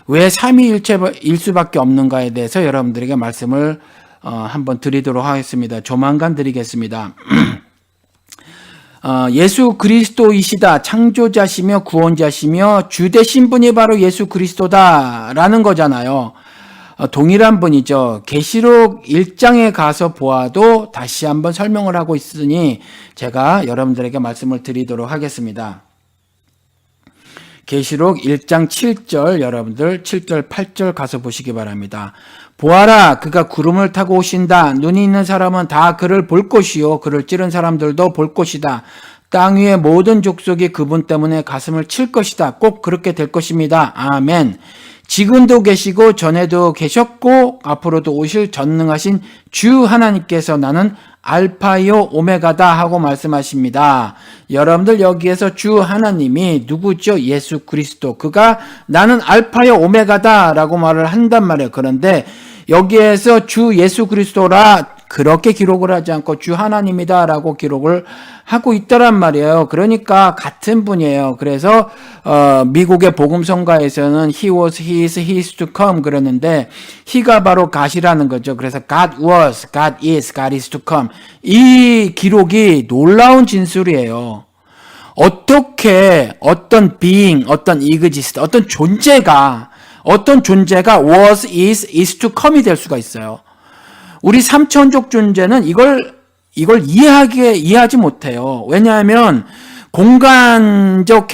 왜 삼위일체일 수밖에 없는가에 대해서 여러분들에게 말씀을 한번 드리도록 하겠습니다. 조만간 드리겠습니다. 예수 그리스도이시다, 창조자시며 구원자시며 주되신 분이 바로 예수 그리스도다라는 거잖아요. 동일한 분이죠. 계시록 1장에 가서 보아도 다시 한번 설명을 하고 있으니 제가 여러분들에게 말씀을 드리도록 하겠습니다. 계시록 1장 7절, 여러분들 7절 8절 가서 보시기 바랍니다. 보아라, 그가 구름을 타고 오신다. 눈이 있는 사람은 다 그를 볼 것이요 그를 찌른 사람들도 볼 것이다. 땅 위의 모든 족속이 그분 때문에 가슴을 칠 것이다. 꼭 그렇게 될 것입니다. 아멘. 지금도 계시고 전에도 계셨고 앞으로도 오실 전능하신 주 하나님께서 나는 알파요 오메가다 하고 말씀하십니다. 여러분들 여기에서 주 하나님이 누구죠? 예수 그리스도. 그가 나는 알파요 오메가다 라고 말을 한단 말이에요. 그런데 여기에서 주 예수 그리스도라 그렇게 기록을 하지 않고 주 하나님이다 라고 기록을 하고 있다란 말이에요. 그러니까 같은 분이에요. 그래서 미국의 복음성가에서는 he was, he is, he is to come 그러는데 he가 바로 God이라는 거죠. 그래서 God was, God is, God is to come. 이 기록이 놀라운 진술이에요. 어떻게 어떤 being, 어떤 exist, 어떤 존재가 was, is to come이 될 수가 있어요. 우리 삼천족 존재는 이걸 이해하지 못해요. 왜냐하면 공간적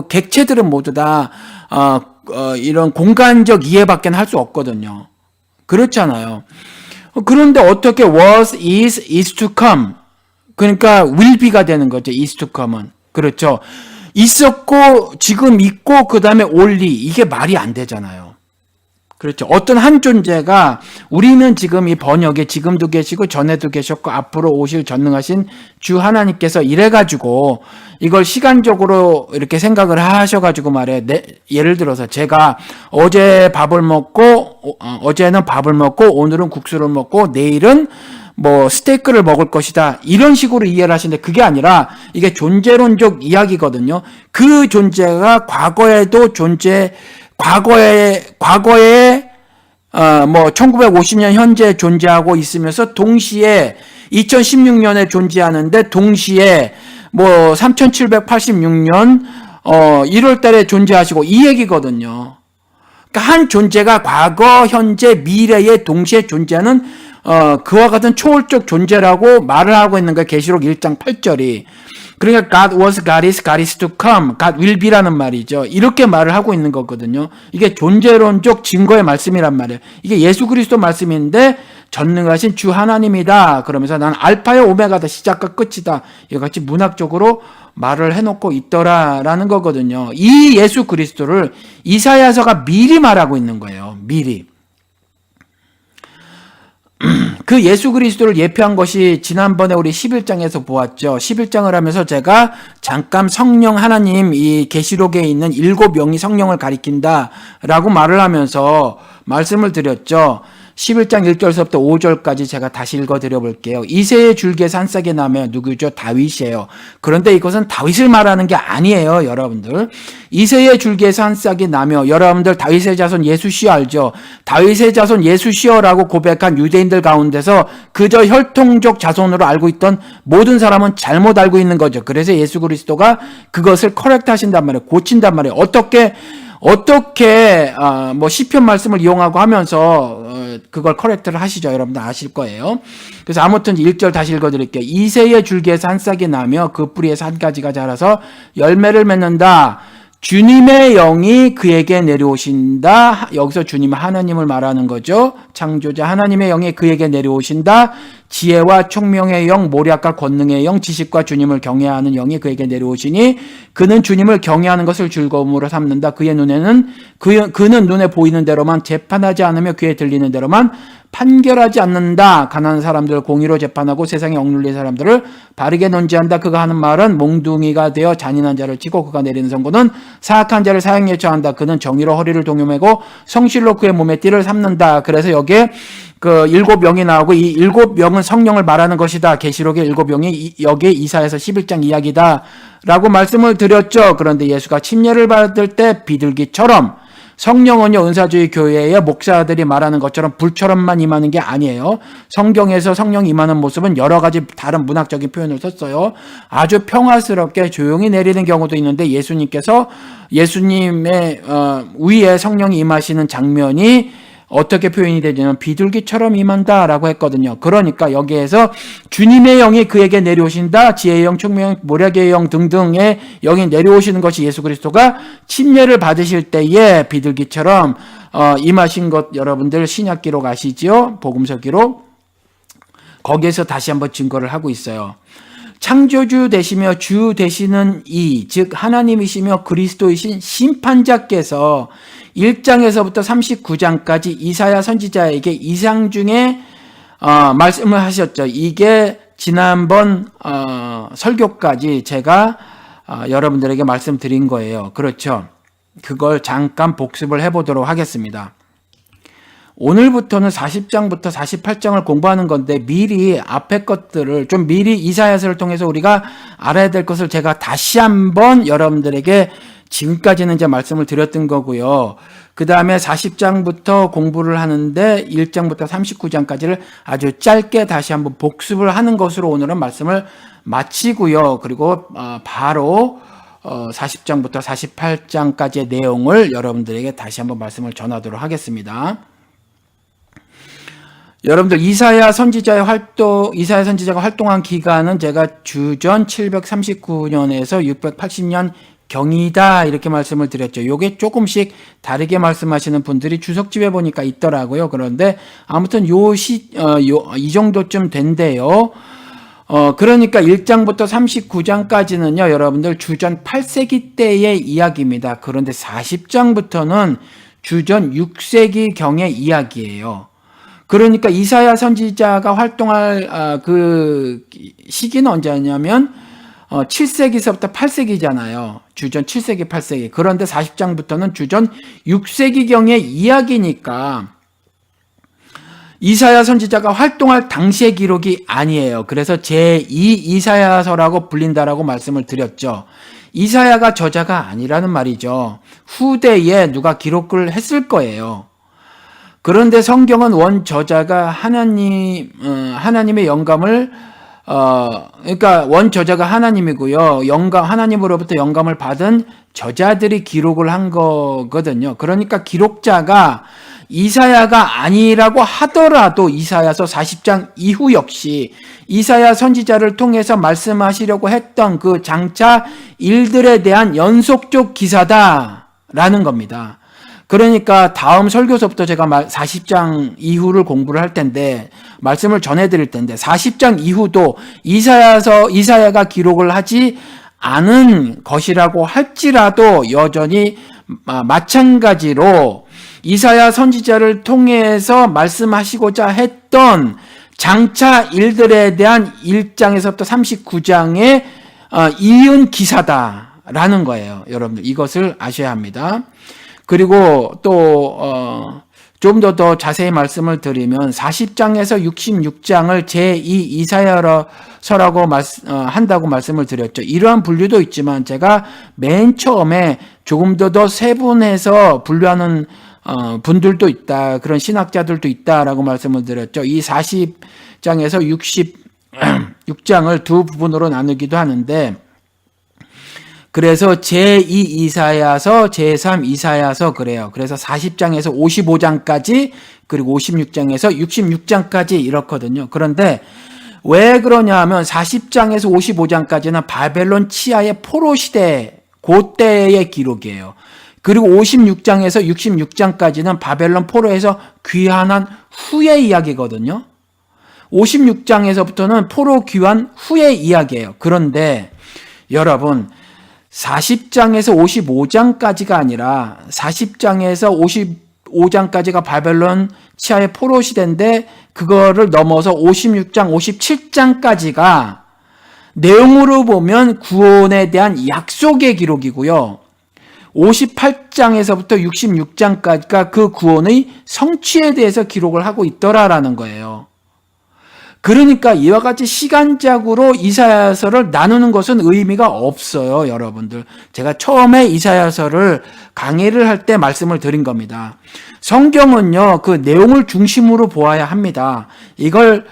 객체들은 모두 다 이런 공간적 이해밖에 할 수 없거든요. 그렇잖아요. 그런데 어떻게 was, is to come, 그러니까 will be가 되는 거죠. is to come은. 그렇죠. 있었고 지금 있고 그 다음에 only, 이게 말이 안 되잖아요. 그렇죠. 어떤 한 존재가, 우리는 지금 이 번역에 지금도 계시고 전에도 계셨고 앞으로 오실 전능하신 주 하나님께서 이래가지고 이걸 시간적으로 이렇게 생각을 하셔가지고 예를 들어서 제가 어제는 밥을 먹고 오늘은 국수를 먹고 내일은 스테이크를 먹을 것이다, 이런 식으로 이해를 하시는데 그게 아니라 이게 존재론적 이야기거든요. 그 존재가 과거에도 과거에 1950년 현재 존재하고 있으면서 동시에 2016년에 존재하는데 동시에 3786년 1월 달에 존재하시고, 이 얘기거든요. 그러니까 한 존재가 과거, 현재, 미래에 동시에 존재하는 그와 같은 초월적 존재라고 말을 하고 있는 거예요. 계시록 1장 8절이. 그러니까 God was, God is to come, God will be라는 말이죠. 이렇게 말을 하고 있는 거거든요. 이게 존재론적 증거의 말씀이란 말이에요. 이게 예수 그리스도 말씀인데 전능하신 주 하나님이다 그러면서 난 알파요 오메가다, 시작과 끝이다, 이같이 문학적으로 말을 해놓고 있더라라는 거거든요. 이 예수 그리스도를 이사야서가 미리 말하고 있는 거예요. 미리. 그 예수 그리스도를 예표한 것이 지난번에 우리 11장에서 보았죠. 11장을 하면서 제가 잠깐 성령 하나님, 이 계시록에 있는 7명이 성령을 가리킨다라고 말을 하면서 말씀을 드렸죠. 11장 1절서부터 5절까지 제가 다시 읽어드려 볼게요. 이새의 줄기에서 한 싹이 나며 누구죠? 다윗이에요. 그런데 이것은 다윗을 말하는 게 아니에요, 여러분들. 이새의 줄기에서 한 싹이 나며, 여러분들 다윗의 자손 예수시여 알죠? 다윗의 자손 예수시여라고 고백한 유대인들 가운데서 그저 혈통적 자손으로 알고 있던 모든 사람은 잘못 알고 있는 거죠. 그래서 예수 그리스도가 그것을 커렉트 하신단 말이에요. 고친단 말이에요. 어떻게 뭐 시편 말씀을 이용하고 하면서 그걸 커렉트를 하시죠. 여러분들 아실 거예요. 그래서 아무튼 1절 다시 읽어드릴게요. 이새의 줄기에서 한 싹이 나며 그 뿌리에서 한 가지가 자라서 열매를 맺는다. 주님의 영이 그에게 내려오신다. 여기서 주님 하나님을 말하는 거죠. 창조자 하나님의 영이 그에게 내려오신다. 지혜와 총명의 영, 모략과 권능의 영, 지식과 주님을 경외하는 영이 그에게 내려오시니 그는 주님을 경외하는 것을 즐거움으로 삼는다. 그의 눈에는 그는 눈에 보이는 대로만 재판하지 않으며 귀에 들리는 대로만 판결하지 않는다. 가난한 사람들을 공의로 재판하고 세상에 억눌린 사람들을 바르게 논지한다. 그가 하는 말은 몽둥이가 되어 잔인한 자를 치고 그가 내리는 선고는 사악한 자를 사형 예처한다. 그는 정의로 허리를 동요매고 성실로 그의 몸에 띠를 삼는다. 그래서 여기에 그 7영이 나오고 이 7영은 성령을 말하는 것이다. 계시록의 7영이 여기에 이사야서 11장 이야기다 라고 말씀을 드렸죠. 그런데 예수가 침례를 받을 때 비둘기처럼 성령은요, 은사주의 교회의 목사들이 말하는 것처럼 불처럼만 임하는 게 아니에요. 성경에서 성령 임하는 모습은 여러 가지 다른 문학적인 표현을 썼어요. 아주 평화스럽게 조용히 내리는 경우도 있는데 예수님께서 예수님의 위에 성령이 임하시는 장면이 어떻게 표현이 되냐면 비둘기처럼 임한다라고 했거든요. 그러니까 여기에서 주님의 영이 그에게 내려오신다. 지혜의 영, 총명, 모략의 영 등등의 영이 내려오시는 것이 예수 그리스도가 침례를 받으실 때에 비둘기처럼 임하신 것 여러분들 신약 기록 아시죠? 복음서 기록. 거기에서 다시 한번 증거를 하고 있어요. 창조주 되시며 주 되시는 이, 즉 하나님이시며 그리스도이신 심판자께서 1장에서부터 39장까지 이사야 선지자에게 이상 중에 말씀을 하셨죠. 이게 지난번 설교까지 제가 여러분들에게 말씀드린 거예요. 그렇죠. 그걸 잠깐 복습을 해보도록 하겠습니다. 오늘부터는 40장부터 48장을 공부하는 건데 미리 앞에 것들을 좀 미리 이사야서를 통해서 우리가 알아야 될 것을 제가 다시 한번 여러분들에게 지금까지는 이제 말씀을 드렸던 거고요. 그 다음에 40장부터 공부를 하는데 1장부터 39장까지를 아주 짧게 다시 한번 복습을 하는 것으로 오늘은 말씀을 마치고요. 그리고 바로 40장부터 48장까지의 내용을 여러분들에게 다시 한번 말씀을 전하도록 하겠습니다. 여러분들 이사야 선지자가 활동한 기간은 제가 주전 739년에서 680년 경이다 이렇게 말씀을 드렸죠. 요게 조금씩 다르게 말씀하시는 분들이 주석집에 보니까 있더라고요. 그런데 아무튼 이 정도쯤 된대요. 그러니까 1장부터 39장까지는요, 여러분들 주전 8세기 때의 이야기입니다. 그런데 40장부터는 주전 6세기 경의 이야기예요. 그러니까 이사야 선지자가 활동할 그 시기는 언제냐면 7세기서부터 8세기잖아요. 주전 7세기, 8세기. 그런데 40장부터는 주전 6세기경의 이야기니까 이사야 선지자가 활동할 당시의 기록이 아니에요. 그래서 제2 이사야서라고 불린다라고 말씀을 드렸죠. 이사야가 저자가 아니라는 말이죠. 후대에 누가 기록을 했을 거예요. 그런데 성경은 원 저자가 하나님의 영감을 그러니까 원 저자가 하나님이고요. 하나님으로부터 영감을 받은 저자들이 기록을 한 거거든요. 그러니까 기록자가 이사야가 아니라고 하더라도 이사야서 40장 이후 역시 이사야 선지자를 통해서 말씀하시려고 했던 그 장차 일들에 대한 연속적 기사다라는 겁니다. 그러니까 다음 설교서부터 제가 40장 이후를 공부를 할 텐데 말씀을 전해드릴 텐데 40장 이후도 이사야가 기록을 하지 않은 것이라고 할지라도 여전히 마찬가지로 이사야 선지자를 통해서 말씀하시고자 했던 장차 일들에 대한 1장에서부터 39장의 이은 기사다라는 거예요. 여러분들 이것을 아셔야 합니다. 그리고 또 좀 더 자세히 말씀을 드리면 40장에서 66장을 제2 이사야서라고 한다고 말씀을 드렸죠. 이러한 분류도 있지만 제가 맨 처음에 조금 더 세분해서 분류하는 분들도 있다. 그런 신학자들도 있다라고 말씀을 드렸죠. 이 40장에서 66장을 두 부분으로 나누기도 하는데 그래서 제2 이사야서, 제3 이사야서 그래요. 그래서 40장에서 55장까지 그리고 56장에서 66장까지 이렇거든요. 그런데 왜 그러냐 하면 40장에서 55장까지는 바벨론 치하의 포로 시대 그때의 기록이에요. 그리고 56장에서 66장까지는 바벨론 포로에서 귀환한 후의 이야기거든요. 56장에서부터는 포로 귀환 후의 이야기예요. 그런데 여러분 40장에서 55장까지가 아니라 40장에서 55장까지가 바벨론 치하의 포로 시대인데 그거를 넘어서 56장, 57장까지가 내용으로 보면 구원에 대한 약속의 기록이고요. 58장에서부터 66장까지가 그 구원의 성취에 대해서 기록을 하고 있더라라는 거예요. 그러니까 이와 같이 시간적으로 이사야서를 나누는 것은 의미가 없어요, 여러분들. 제가 처음에 이사야서를 강의를 할 때 말씀을 드린 겁니다. 성경은요, 그 내용을 중심으로 보아야 합니다. 이걸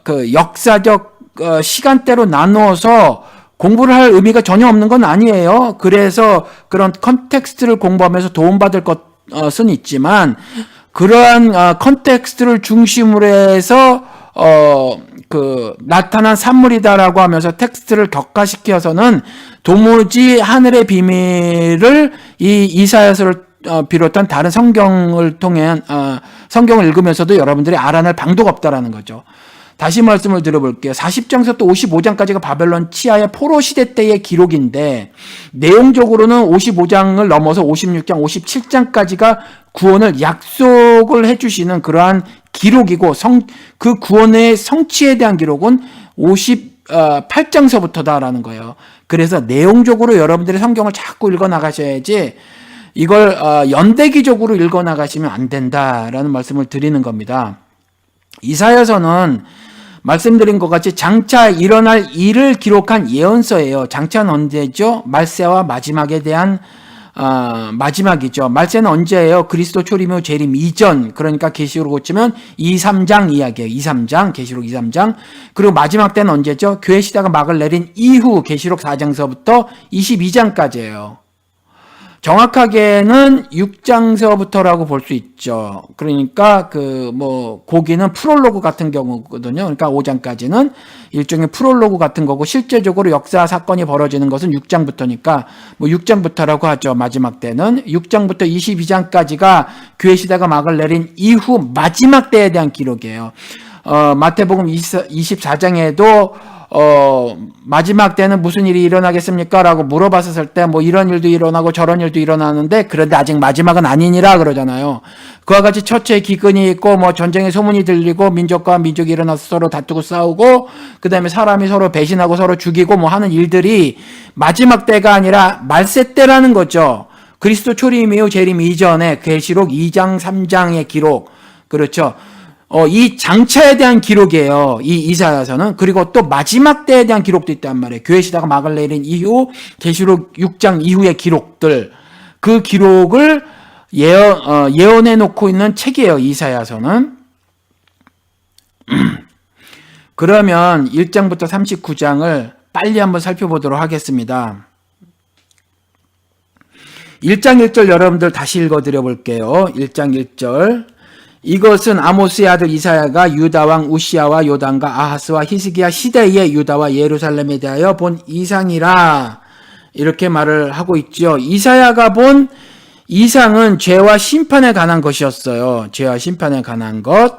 그 역사적 시간대로 나누어서 공부를 할 의미가 전혀 없는 건 아니에요. 그래서 그런 컨텍스트를 공부하면서 도움받을 것은 있지만 그러한 컨텍스트를 중심으로 해서 나타난 산물이다라고 하면서 텍스트를 격화시켜서는 도무지 하늘의 비밀을 이 이사야서를 비롯한 다른 성경을 통해 성경을 읽으면서도 여러분들이 알아낼 방도가 없다라는 거죠. 다시 말씀을 드려볼게요. 40장에서 또 55장까지가 바벨론 치하의 포로 시대 때의 기록인데 내용적으로는 55장을 넘어서 56장, 57장까지가 구원을 약속을 해주시는 그러한 기록이고 그 구원의 성취에 대한 기록은 58장서부터다라는 거예요. 그래서 내용적으로 여러분들이 성경을 자꾸 읽어 나가셔야지 이걸 연대기적으로 읽어 나가시면 안 된다라는 말씀을 드리는 겁니다. 이사야서는 말씀드린 것 같이 장차 일어날 일을 기록한 예언서예요. 장차는 언제죠? 말세와 마지막에 대한 마지막이죠. 말세는 언제예요? 그리스도 초림 후 재림 이전. 그러니까 계시록 고치면 2, 3장 이야기예요. 2, 3장, 계시록 2, 3장. 그리고 마지막 때는 언제죠? 교회 시대가 막을 내린 이후 계시록 4장서부터 22장까지예요. 정확하게는 6장서부터라고 볼 수 있죠. 그러니까 고기는 프롤로그 같은 경우거든요. 그러니까 5장까지는 일종의 프롤로그 같은 거고 실제적으로 역사 사건이 벌어지는 것은 6장부터니까 6장부터라고 하죠. 마지막 때는 6장부터 22장까지가 교회 시대가 막을 내린 이후 마지막 때에 대한 기록이에요. 마태복음 24장에도 마지막 때는 무슨 일이 일어나겠습니까? 라고 물어봤을 때 이런 일도 일어나고 저런 일도 일어나는데 그런데 아직 마지막은 아니니라 그러잖아요. 그와 같이 처처에 기근이 있고 전쟁의 소문이 들리고 민족과 민족이 일어나서 서로 다투고 싸우고 그 다음에 사람이 서로 배신하고 서로 죽이고 하는 일들이 마지막 때가 아니라 말세 때라는 거죠. 그리스도 초림 이후 재림 이전에 계시록 2장 3장의 기록 그렇죠. 이 장차에 대한 기록이에요. 이 이사야서는. 그리고 또 마지막 때에 대한 기록도 있단 말이에요. 교회 시대가 막을 내린 이후 계시록 6장 이후의 기록들. 그 기록을 예언해 놓고 있는 책이에요. 이사야서는. 그러면 1장부터 39장을 빨리 한번 살펴보도록 하겠습니다. 1장 1절 여러분들 다시 읽어드려 볼게요. 1장 1절. 이것은 아모스의 아들 이사야가 유다 왕 우시야와 요담과 아하스와 히스기야 시대의 유다와 예루살렘에 대하여 본 이상이라 이렇게 말을 하고 있죠. 이사야가 본 이상은 죄와 심판에 관한 것이었어요. 죄와 심판에 관한 것.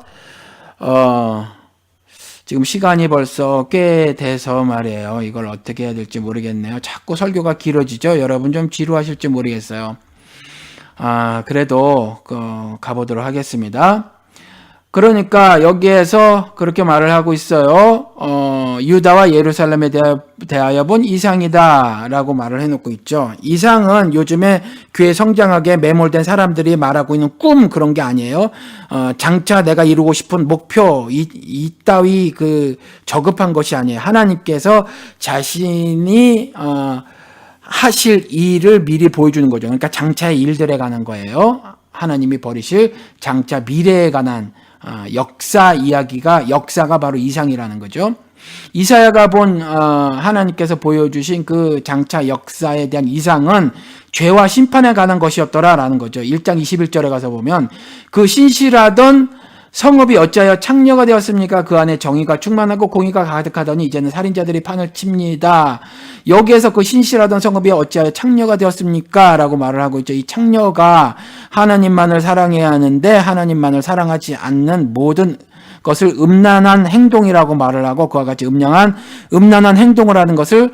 지금 시간이 벌써 꽤 돼서 말이에요. 이걸 어떻게 해야 될지 모르겠네요. 자꾸 설교가 길어지죠. 여러분 좀 지루하실지 모르겠어요. 그래도 가보도록 하겠습니다. 그러니까 여기에서 그렇게 말을 하고 있어요. 유다와 예루살렘에 대하여 본 이상이다 라고 말을 해놓고 있죠. 이상은 요즘에 교회 성장하게 매몰된 사람들이 말하고 있는 꿈 그런 게 아니에요. 장차 내가 이루고 싶은 목표 이따위 저급한 것이 아니에요. 하나님께서 자신이 하실 일을 미리 보여주는 거죠. 그러니까 장차의 일들에 관한 거예요. 하나님이 벌이실 장차 미래에 관한 역사 이야기가 역사가 바로 이상이라는 거죠. 이사야가 본 하나님께서 보여주신 그 장차 역사에 대한 이상은 죄와 심판에 관한 것이었더라라는 거죠. 1장 21절에 가서 보면 그 신실하던 성읍이 어찌하여 창녀가 되었습니까? 그 안에 정의가 충만하고 공의가 가득하더니 이제는 살인자들이 판을 칩니다. 여기에서 그 신실하던 성읍이 어찌하여 창녀가 되었습니까? 라고 말을 하고 있죠. 이 창녀가 하나님만을 사랑해야 하는데 하나님만을 사랑하지 않는 모든 것을 음란한 행동이라고 말을 하고 그와 같이 음란한 행동을 하는 것을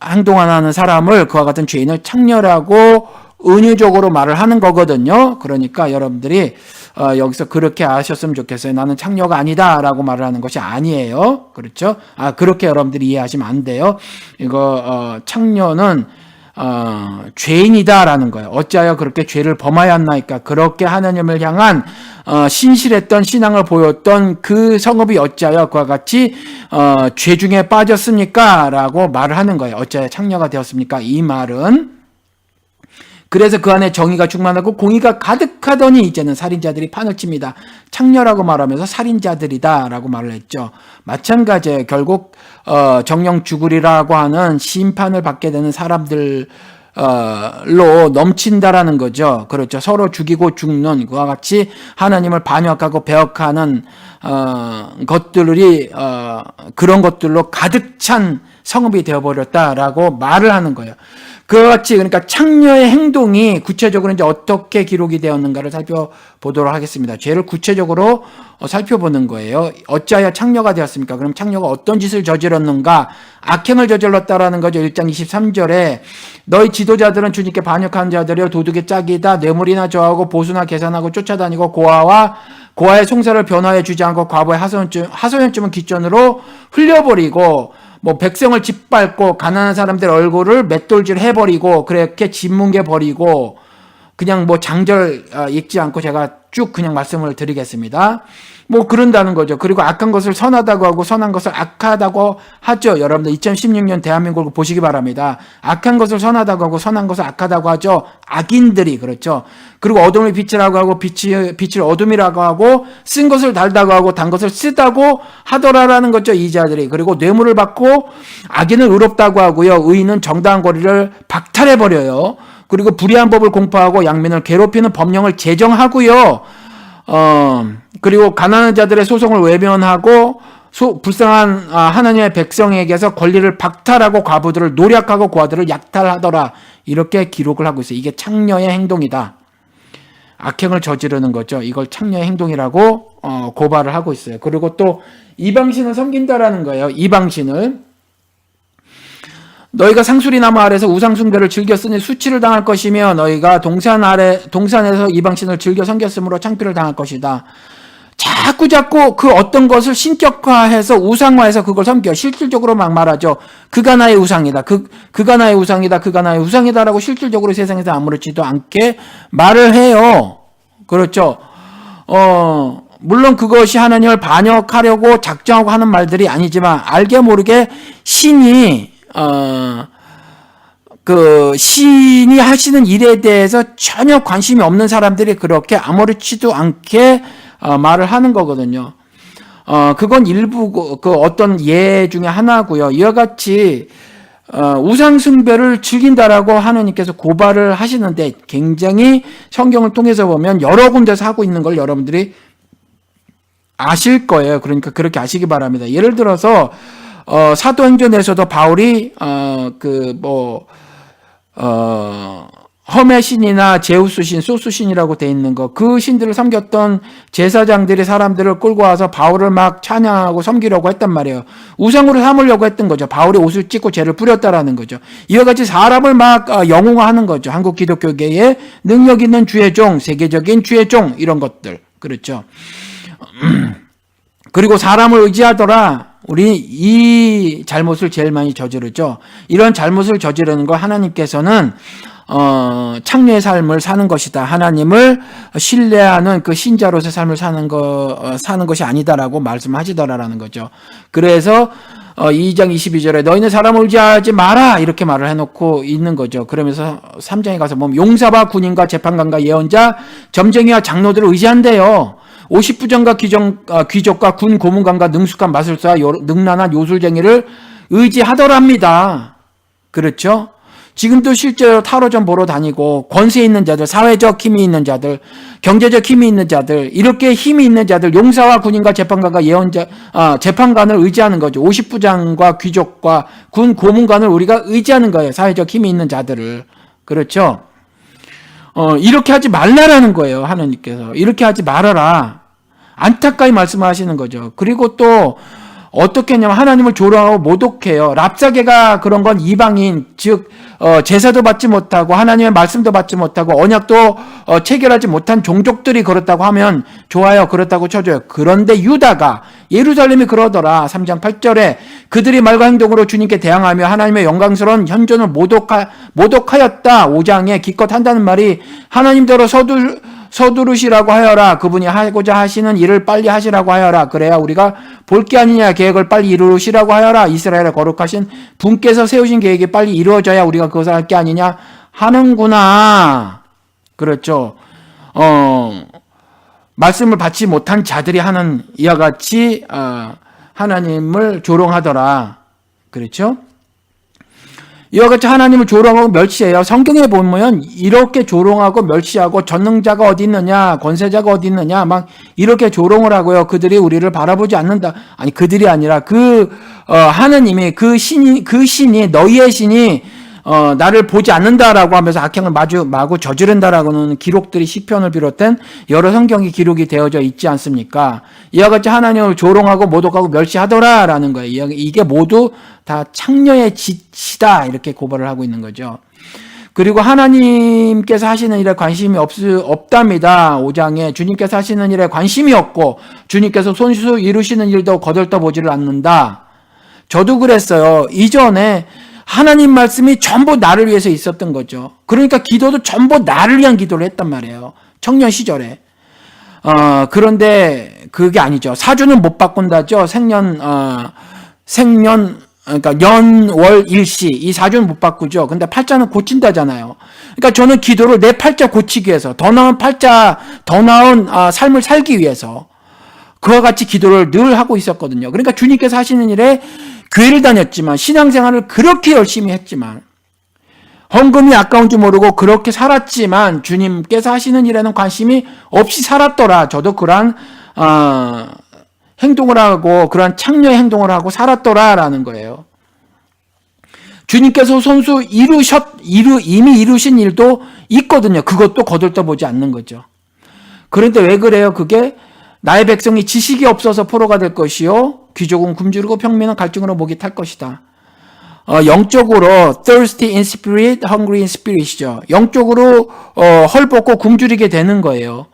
행동하는 사람을 그와 같은 죄인을 창녀라고 은유적으로 말을 하는 거거든요. 그러니까 여러분들이 여기서 그렇게 아셨으면 좋겠어요. 나는 창녀가 아니다라고 말을 하는 것이 아니에요. 그렇죠? 그렇게 여러분들이 이해하시면 안 돼요. 이거 창녀는 죄인이다라는 거예요. 어찌하여 그렇게 죄를 범하였나이까? 그렇게 하나님을 향한 신실했던 신앙을 보였던 그 성읍이 어찌하여 그와 같이 죄 중에 빠졌습니까? 라고 말을 하는 거예요. 어찌하여 창녀가 되었습니까? 이 말은 그래서 그 안에 정의가 충만하고 공의가 가득하더니 이제는 살인자들이 판을 칩니다. 창녀라고 말하면서 살인자들이다라고 말을 했죠. 마찬가지예요. 결국 정령 죽으리라고 하는 심판을 받게 되는 사람들로 넘친다라는 거죠. 그렇죠. 서로 죽이고 죽는 그와 같이 하나님을 반역하고 배역하는 것들이 그런 것들로 가득 찬 성읍이 되어버렸다라고 말을 하는 거예요. 그와 같이 그러니까 창녀의 행동이 구체적으로 이제 어떻게 기록이 되었는가를 살펴보도록 하겠습니다. 죄를 구체적으로 살펴보는 거예요. 어찌하여 창녀가 되었습니까? 그럼 창녀가 어떤 짓을 저질렀는가? 악행을 저질렀다라는 거죠. 1장 23절에 너희 지도자들은 주님께 반역하는 자들이여 도둑의 짝이다. 뇌물이나 저하고 보수나 계산하고 쫓아다니고 고아의 송사를 변화해 주지 않고 과부의 하소연쯤은 깃전으로 흘려버리고 백성을 짓밟고 가난한 사람들 얼굴을 맷돌질 해버리고 그렇게 짓뭉개 버리고 그냥 장절 읽지 않고 제가 쭉 그냥 말씀을 드리겠습니다. 그런다는 거죠. 그리고 악한 것을 선하다고 하고 선한 것을 악하다고 하죠. 여러분들 2016년 대한민국을 보시기 바랍니다. 악한 것을 선하다고 하고 선한 것을 악하다고 하죠. 악인들이 그렇죠. 그리고 어둠을 빛이라고 하고 빛을 어둠이라고 하고 쓴 것을 달다고 하고 단 것을 쓰다고 하더라라는 거죠. 이 자들이. 그리고 뇌물을 받고 악인은 의롭다고 하고요. 의인은 정당한 거리를 박탈해버려요. 그리고 불의한 법을 공포하고 양민을 괴롭히는 법령을 제정하고요. 그리고 가난한 자들의 소송을 외면하고 불쌍한 하나님의 백성에게서 권리를 박탈하고 과부들을 노략하고 고아들을 약탈하더라. 이렇게 기록을 하고 있어요. 이게 창녀의 행동이다. 악행을 저지르는 거죠. 이걸 창녀의 행동이라고 고발을 하고 있어요. 그리고 또 이방신을 섬긴다라는 거예요. 이방신을. 너희가 상수리나무 아래서 우상숭배를 즐겼으니 수치를 당할 것이며 너희가 동산에서 이방신을 즐겨 섬겼으므로 창피를 당할 것이다. 자꾸 그 어떤 것을 신격화해서 우상화해서 그걸 섬겨. 실질적으로 막 말하죠. 그가 나의 우상이다. 그가 나의 우상이다. 그가 나의 우상이다라고 실질적으로 세상에서 아무렇지도 않게 말을 해요. 그렇죠. 물론 그것이 하나님을 반역하려고 작정하고 하는 말들이 아니지만 알게 모르게 신이 신이 하시는 일에 대해서 전혀 관심이 없는 사람들이 그렇게 아무렇지도 않게 말을 하는 거거든요. 그건 일부 어떤 예 중에 하나고요. 이와 같이 우상숭배를 즐긴다라고 하나님께서 고발을 하시는데 굉장히 성경을 통해서 보면 여러 군데서 하고 있는 걸 여러분들이 아실 거예요. 그러니까 그렇게 아시기 바랍니다. 예를 들어서 사도행전에서도 바울이 험의 신이나 제우스 신, 소스 신이라고 돼 있는 거, 그 신들을 섬겼던 제사장들이 사람들을 끌고 와서 바울을 막 찬양하고 섬기려고 했단 말이에요. 우상으로 삼으려고 했던 거죠. 바울이 옷을 찢고 죄를 뿌렸다라는 거죠. 이와 같이 사람을 막 영웅화하는 거죠. 한국 기독교계의 능력 있는 주의 종, 세계적인 주의 종, 이런 것들. 그렇죠. 그리고 사람을 의지하더라. 우리 이 잘못을 제일 많이 저지르죠. 이런 잘못을 저지르는 거 하나님께서는 창녀의 삶을 사는 것이다. 하나님을 신뢰하는 그 신자로서의 삶을 사는 것이 아니다라고 말씀하시더라라는 거죠. 그래서 2장 22절에 너희는 사람을 의지하지 마라 이렇게 말을 해놓고 있는 거죠. 그러면서 3장에 가서 보면 용사와 군인과 재판관과 예언자, 점쟁이와 장로들을 의지한대요. 50부장과 귀족과 군 고문관과 능숙한 마술사, 능란한 요술쟁이를 의지하더랍니다. 그렇죠? 지금도 실제로 타로점 보러 다니고 권세 있는 자들, 사회적 힘이 있는 자들, 경제적 힘이 있는 자들, 이렇게 힘이 있는 자들, 용사와 군인과 재판관과 재판관을 의지하는 거죠. 50부장과 귀족과 군 고문관을 우리가 의지하는 거예요. 사회적 힘이 있는 자들을. 그렇죠? 이렇게 하지 말라라는 거예요. 하나님께서. 이렇게 하지 말아라. 안타까이 말씀하시는 거죠. 그리고 또 어떻게 했냐면 하나님을 조롱하고 모독해요. 랍사게가 그런 건 이방인, 즉 제사도 받지 못하고 하나님의 말씀도 받지 못하고 언약도 체결하지 못한 종족들이 그렇다고 하면 좋아요. 그렇다고 쳐줘요. 그런데 유다가 예루살렘이 그러더라. 3장 8절에 그들이 말과 행동으로 주님께 대항하며 하나님의 영광스러운 현존을 모독하였다. 5장에 기껏 한다는 말이 하나님대로 서두르시라고 하여라. 그분이 하고자 하시는 일을 빨리 하시라고 하여라. 그래야 우리가 볼 게 아니냐. 계획을 빨리 이루시라고 하여라. 이스라엘의 거룩하신 분께서 세우신 계획이 빨리 이루어져야 우리가 그것을 할 게 아니냐 하는구나. 그렇죠. 말씀을 받지 못한 자들이 하는 이와 같이 하나님을 조롱하더라. 그렇죠? 이와 같이 하나님을 조롱하고 멸시해요. 성경에 보면 이렇게 조롱하고 멸시하고 전능자가 어디 있느냐, 권세자가 어디 있느냐, 막 이렇게 조롱을 하고요. 그들이 우리를 바라보지 않는다. 아니, 그들이 아니라 하나님이 그 신이 너희의 신이 나를 보지 않는다라고 하면서 악행을 마구 저지른다라고는 기록들이 시편을 비롯한 여러 성경이 기록이 되어져 있지 않습니까? 이와 같이 하나님을 조롱하고 모독하고 멸시하더라라는 거예요. 이게 모두 다 창녀의 짓이다 이렇게 고발을 하고 있는 거죠. 그리고 하나님께서 하시는 일에 관심이 없답니다. 5장에 주님께서 하시는 일에 관심이 없고 주님께서 손수 이루시는 일도 거들떠보지를 않는다. 저도 그랬어요. 이전에 하나님 말씀이 전부 나를 위해서 있었던 거죠. 그러니까 기도도 전부 나를 위한 기도를 했단 말이에요. 청년 시절에. 그런데 그게 아니죠. 사주는 못 바꾼다죠. 그러니까 연, 월, 일시. 이 사주는 못 바꾸죠. 근데 팔자는 고친다잖아요. 그러니까 저는 기도를 내 팔자 고치기 위해서, 더 나은 삶을 살기 위해서 그와 같이 기도를 늘 하고 있었거든요. 그러니까 주님께서 하시는 일에 교회를 다녔지만 신앙생활을 그렇게 열심히 했지만 헌금이 아까운 줄 모르고 그렇게 살았지만 주님께서 하시는 일에는 관심이 없이 살았더라. 저도 그러한 행동을 하고 그러한 창녀의 행동을 하고 살았더라라는 거예요. 주님께서 손수 이미 이루신 일도 있거든요. 그것도 거들떠보지 않는 거죠. 그런데 왜 그래요? 그게 나의 백성이 지식이 없어서 포로가 될 것이요 귀족은 굶주리고 평민은 갈증으로 목이 탈 것이다. 영적으로 thirsty in spirit, hungry in spirit이죠. 영적으로 헐벗고 굶주리게 되는 거예요.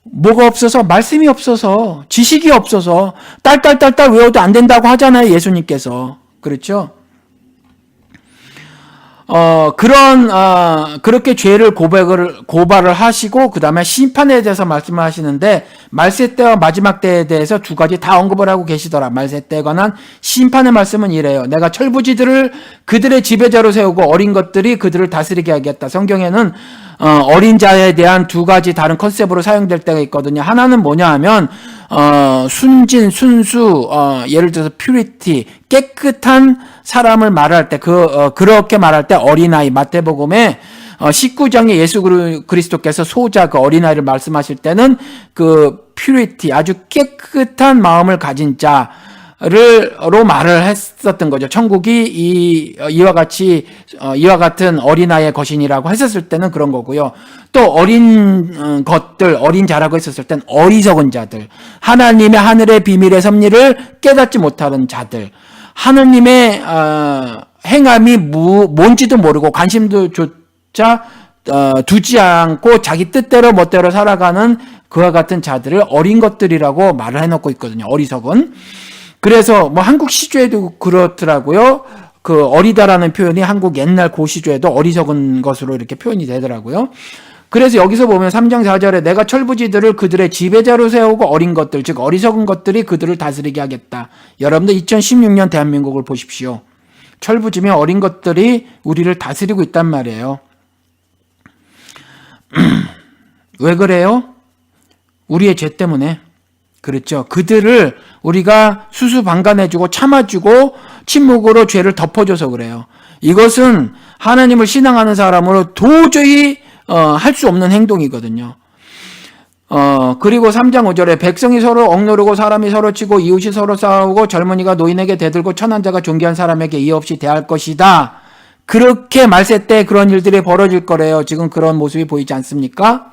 뭐가 없어서, 말씀이 없어서, 지식이 없어서 딸딸딸딸 외워도 안 된다고 하잖아요, 예수님께서. 그렇죠? 그렇게 죄를 고발을 하시고, 그 다음에 심판에 대해서 말씀을 하시는데, 말세 때와 마지막 때에 대해서 두 가지 다 언급을 하고 계시더라. 말세 때에 관한 심판의 말씀은 이래요. 내가 철부지들을 그들의 지배자로 세우고 어린 것들이 그들을 다스리게 하겠다. 성경에는 어린 자에 대한 두 가지 다른 컨셉으로 사용될 때가 있거든요. 하나는 뭐냐 하면, 순진, 순수, 예를 들어서 purity, 깨끗한 사람을 말할 때, 그렇게 말할 때 어린아이, 마태복음에 19장에 예수 그리스도께서 소자, 그 어린아이를 말씀하실 때는 그 purity, 아주 깨끗한 마음을 가진 자로 말을 했었던 거죠. 천국이 이와 같은 어린아이의 것이니라고 했었을 때는 그런 거고요. 또 어린 자라고 했었을 땐 어리석은 자들, 하나님의 하늘의 비밀의 섭리를 깨닫지 못하는 자들, 하느님의 행함이 뭔지도 모르고 관심도조차 두지 않고 자기 뜻대로 멋대로 살아가는 그와 같은 자들을 어린 것들이라고 말을 해놓고 있거든요. 어리석은. 그래서 뭐 한국 시조에도 그렇더라고요. 그 어리다라는 표현이 한국 옛날 고시조에도 어리석은 것으로 이렇게 표현이 되더라고요. 그래서 여기서 보면 3장 4절에 내가 철부지들을 그들의 지배자로 세우고 어린 것들, 즉 어리석은 것들이 그들을 다스리게 하겠다. 여러분들 2016년 대한민국을 보십시오. 철부지면 어린 것들이 우리를 다스리고 있단 말이에요. 왜 그래요? 우리의 죄 때문에. 그렇죠. 그들을 우리가 수수방관해주고 참아주고 침묵으로 죄를 덮어줘서 그래요. 이것은 하나님을 신앙하는 사람으로 도저히 할 수 없는 행동이거든요. 그리고 3장 5절에 백성이 서로 억누르고 사람이 서로 치고 이웃이 서로 싸우고 젊은이가 노인에게 대들고 천한 자가 존귀한 사람에게 이해 없이 대할 것이다. 그렇게 말세 때 그런 일들이 벌어질 거래요. 지금 그런 모습이 보이지 않습니까?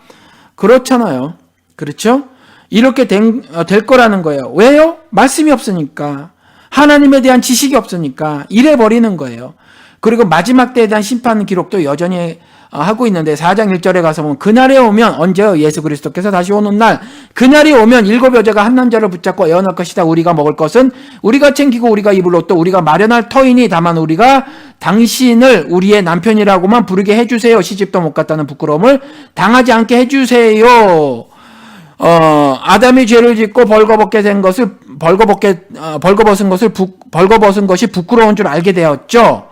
그렇잖아요. 그렇죠? 이렇게 될 거라는 거예요. 왜요? 말씀이 없으니까. 하나님에 대한 지식이 없으니까 이래 버리는 거예요. 그리고 마지막 때에 대한 심판 기록도 여전히 하고 있는데 4장 1절에 가서 보면 그날에 오면, 언제요? 예수 그리스도께서 다시 오는 날, 그날이 오면 7 여자가 한 남자를 붙잡고 애원할 것이다. 우리가 먹을 것은 우리가 챙기고 우리가 입을 옷도 우리가 마련할 터이니 다만 우리가 당신을 우리의 남편이라고만 부르게 해주세요. 시집도 못 갔다는 부끄러움을 당하지 않게 해주세요. 아담이 죄를 짓고 벌거벗은 것이 부끄러운 줄 알게 되었죠.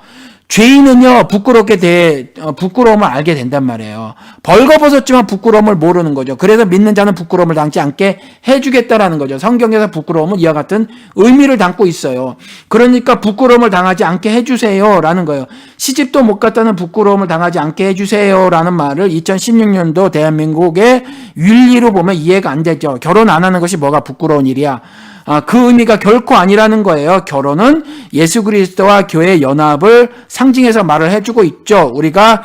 죄인은요, 부끄러움을 알게 된단 말이에요. 벌거벗었지만 부끄러움을 모르는 거죠. 그래서 믿는 자는 부끄러움을 당치 않게 해주겠다라는 거죠. 성경에서 부끄러움은 이와 같은 의미를 담고 있어요. 그러니까 부끄러움을 당하지 않게 해주세요라는 거예요. 시집도 못 갔다는 부끄러움을 당하지 않게 해주세요라는 말을 2016년도 대한민국의 윤리로 보면 이해가 안 되죠. 결혼 안 하는 것이 뭐가 부끄러운 일이야. 그 의미가 결코 아니라는 거예요. 결혼은 예수 그리스도와 교회의 연합을 상징해서 말을 해주고 있죠. 우리가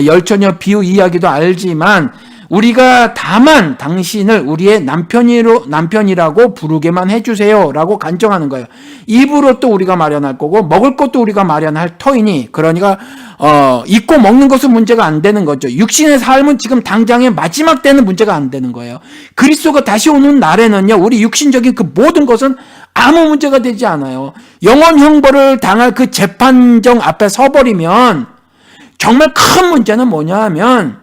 열처녀 비유 이야기도 알지만 우리가 다만 당신을 우리의 남편이라고 부르게만 해주세요라고 간청하는 거예요. 입으로 또 우리가 마련할 거고 먹을 것도 우리가 마련할 터이니, 그러니까 입고 먹는 것은 문제가 안 되는 거죠. 육신의 삶은 지금 당장의 마지막 때는 문제가 안 되는 거예요. 그리스도가 다시 오는 날에는요, 우리 육신적인 그 모든 것은 아무 문제가 되지 않아요. 영원 형벌을 당할 그 재판정 앞에 서버리면 정말 큰 문제는 뭐냐 하면,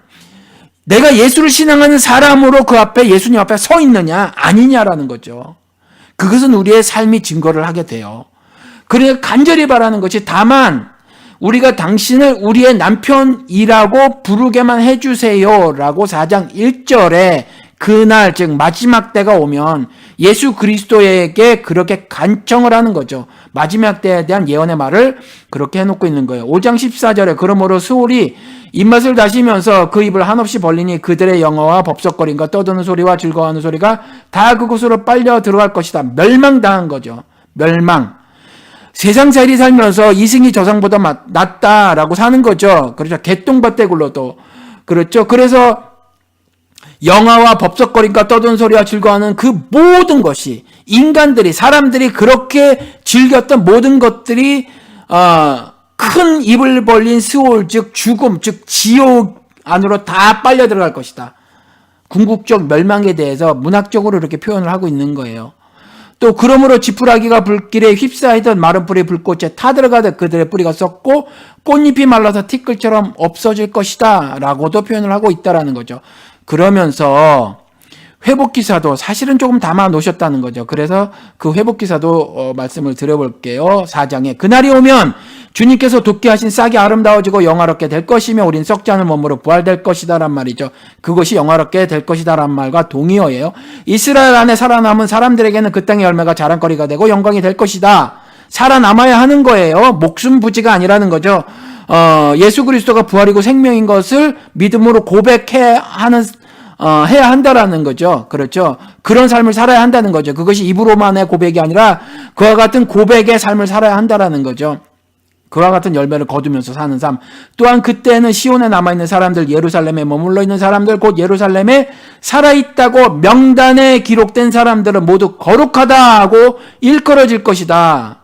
내가 예수를 신앙하는 사람으로 그 앞에, 예수님 앞에 서 있느냐 아니냐라는 거죠. 그것은 우리의 삶이 증거를 하게 돼요. 그러니까 간절히 바라는 것이, 다만 우리가 당신을 우리의 남편이라고 부르게만 해주세요라고 4장 1절에 그날, 즉 마지막 때가 오면 예수 그리스도에게 그렇게 간청을 하는 거죠. 마지막 때에 대한 예언의 말을 그렇게 해놓고 있는 거예요. 5장 14절에 그러므로 스올이 입맛을 다시면서 그 입을 한없이 벌리니 그들의 영어와 법석거림과 떠드는 소리와 즐거워하는 소리가 다 그곳으로 빨려 들어갈 것이다. 멸망당한 거죠. 멸망. 세상살이 살면서 이승이 저상보다 낫다라고 사는 거죠. 그렇죠. 개똥밭대 굴러도. 그렇죠. 그래서 영화와 법석거림과 떠드는 소리와 즐거워하는 그 모든 것이, 인간들이, 사람들이 그렇게 즐겼던 모든 것들이 큰 입을 벌린 스올, 즉 죽음, 즉 지옥 안으로 다 빨려 들어갈 것이다. 궁극적 멸망에 대해서 문학적으로 이렇게 표현을 하고 있는 거예요. 또 그러므로 지푸라기가 불길에 휩싸이던 마른 뿌리 불꽃에 타들어가듯 그들의 뿌리가 썩고 꽃잎이 말라서 티끌처럼 없어질 것이다 라고도 표현을 하고 있다라는 거죠. 그러면서 회복기사도 사실은 조금 담아 놓으셨다는 거죠. 그래서 그 회복기사도 말씀을 드려볼게요. 4장에 그날이 오면 주님께서 돕게 하신 싹이 아름다워지고 영화롭게 될 것이며 우린 썩지 않을 몸으로 부활될 것이다 란 말이죠. 그것이 영화롭게 될 것이다 란 말과 동의어예요. 이스라엘 안에 살아남은 사람들에게는 그 땅의 열매가 자랑거리가 되고 영광이 될 것이다. 살아남아야 하는 거예요. 목숨 부지가 아니라는 거죠. 예수 그리스도가 부활이고 생명인 것을 믿음으로 고백해야 한다라는 거죠. 그렇죠. 그런 삶을 살아야 한다는 거죠. 그것이 입으로만의 고백이 아니라 그와 같은 고백의 삶을 살아야 한다라는 거죠. 그와 같은 열매를 거두면서 사는 삶. 또한 그때는 시온에 남아있는 사람들, 예루살렘에 머물러 있는 사람들, 곧 예루살렘에 살아있다고 명단에 기록된 사람들은 모두 거룩하다 하고 일컬어질 것이다.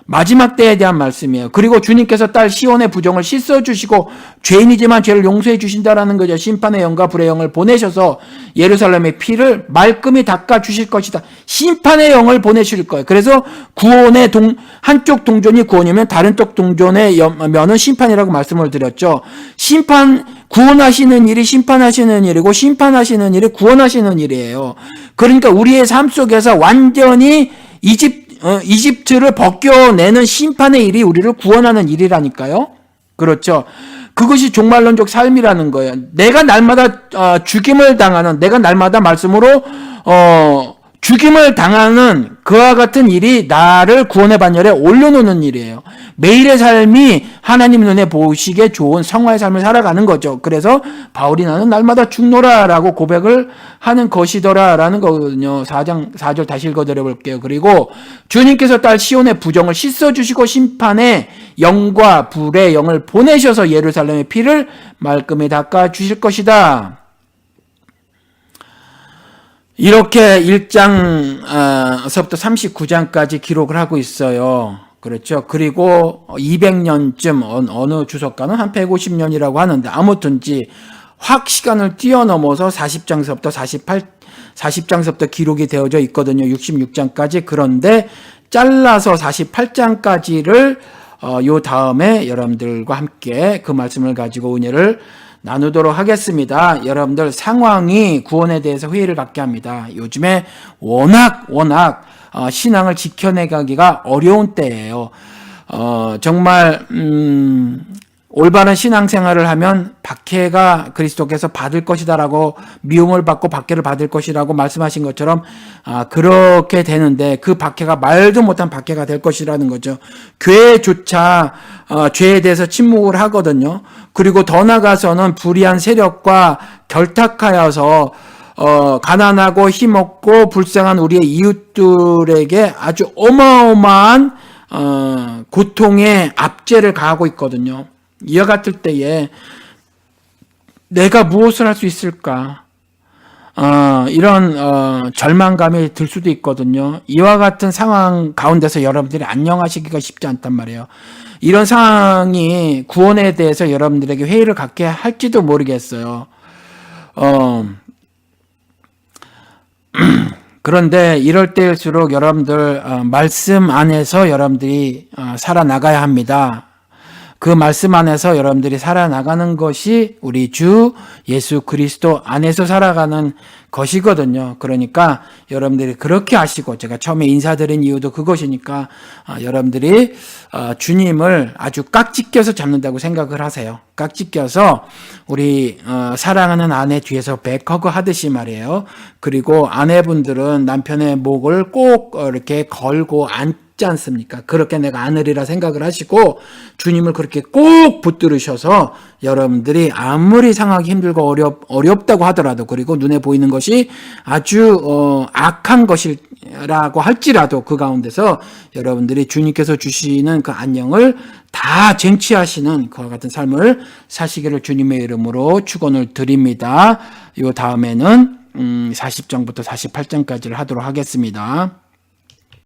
마지막 때에 대한 말씀이에요. 그리고 주님께서 딸 시온의 부정을 씻어주시고 죄인이지만 죄를 용서해 주신다라는 거죠. 심판의 영과 불의 영을 보내셔서 예루살렘의 피를 말끔히 닦아주실 것이다. 심판의 영을 보내실 거예요. 그래서 구원의 한쪽 동전이 구원이면 다른 쪽 동전의 면은 심판이라고 말씀을 드렸죠. 구원하시는 일이 심판하시는 일이고 심판하시는 일이 구원하시는 일이에요. 그러니까 우리의 삶 속에서 완전히 이집트를 벗겨내는 심판의 일이 우리를 구원하는 일이라니까요. 그렇죠. 그것이 종말론적 삶이라는 거예요. 내가 날마다 죽임을 당하는, 내가 날마다 말씀으로 죽임을 당하는 그와 같은 일이 나를 구원의 반열에 올려놓는 일이에요. 매일의 삶이 하나님 눈에 보시기에 좋은 성화의 삶을 살아가는 거죠. 그래서 바울이 나는 날마다 죽노라라고 고백을 하는 것이더라라는 거거든요. 4절 다시 읽어드려 볼게요. 그리고 주님께서 딸 시온의 부정을 씻어주시고 심판의 영과 불의 영을 보내셔서 예루살렘의 피를 말끔히 닦아주실 것이다. 이렇게 1장서부터 39장까지 기록을 하고 있어요. 그렇죠. 그리고 200년쯤 어느 주석가는 한 150년이라고 하는데 아무튼지 확 시간을 뛰어넘어서 40장서부터 기록이 되어져 있거든요. 66장까지. 그런데 잘라서 48장까지를 요 다음에 여러분들과 함께 그 말씀을 가지고 은혜를 나누도록 하겠습니다. 여러분들 상황이 구원에 대해서 회의를 갖게 합니다. 요즘에 워낙 신앙을 지켜내가기가 어려운 때예요. 정말 올바른 신앙생활을 하면 박해가 그리스도께서 받을 것이다라고 미움을 받고 박해를 받을 것이라고 말씀하신 것처럼 그렇게 되는데 그 박해가 말도 못한 박해가 될 것이라는 거죠. 교회조차 죄에 대해서 침묵을 하거든요. 그리고 더 나아가서는 불의한 세력과 결탁하여서 가난하고 힘없고 불쌍한 우리의 이웃들에게 아주 어마어마한 고통의 압제를 가하고 있거든요. 이와 같을 때에 내가 무엇을 할 수 있을까? 이런 절망감이 들 수도 있거든요. 이와 같은 상황 가운데서 여러분들이 안녕하시기가 쉽지 않단 말이에요. 이런 상황이 구원에 대해서 여러분들에게 회의를 갖게 할지도 모르겠어요. 그런데 이럴 때일수록 여러분들 말씀 안에서 여러분들이 살아나가야 합니다. 그 말씀 안에서 여러분들이 살아나가는 것이 우리 주 예수 그리스도 안에서 살아가는 것이거든요. 그러니까 여러분들이 그렇게 하시고 제가 처음에 인사드린 이유도 그것이니까 여러분들이 주님을 아주 깍지 껴서 잡는다고 생각을 하세요. 깍지 껴서 우리 사랑하는 아내 뒤에서 백허그 하듯이 말이에요. 그리고 아내분들은 남편의 목을 꼭 이렇게 걸고 앉지 않습니까? 그렇게 내가 안으리라 생각을 하시고 주님을 그렇게 꼭 붙들으셔서 여러분들이 아무리 상하기 힘들고 어렵다고 하더라도 그리고 눈에 보이는 것이 아주 악한 것이라고 할지라도 그 가운데서 여러분들이 주님께서 주시는 그 안녕을 다 쟁취하시는 그와 같은 삶을 사시기를 주님의 이름으로 축원을 드립니다. 이 다음에는 40장부터 48장까지를 하도록 하겠습니다.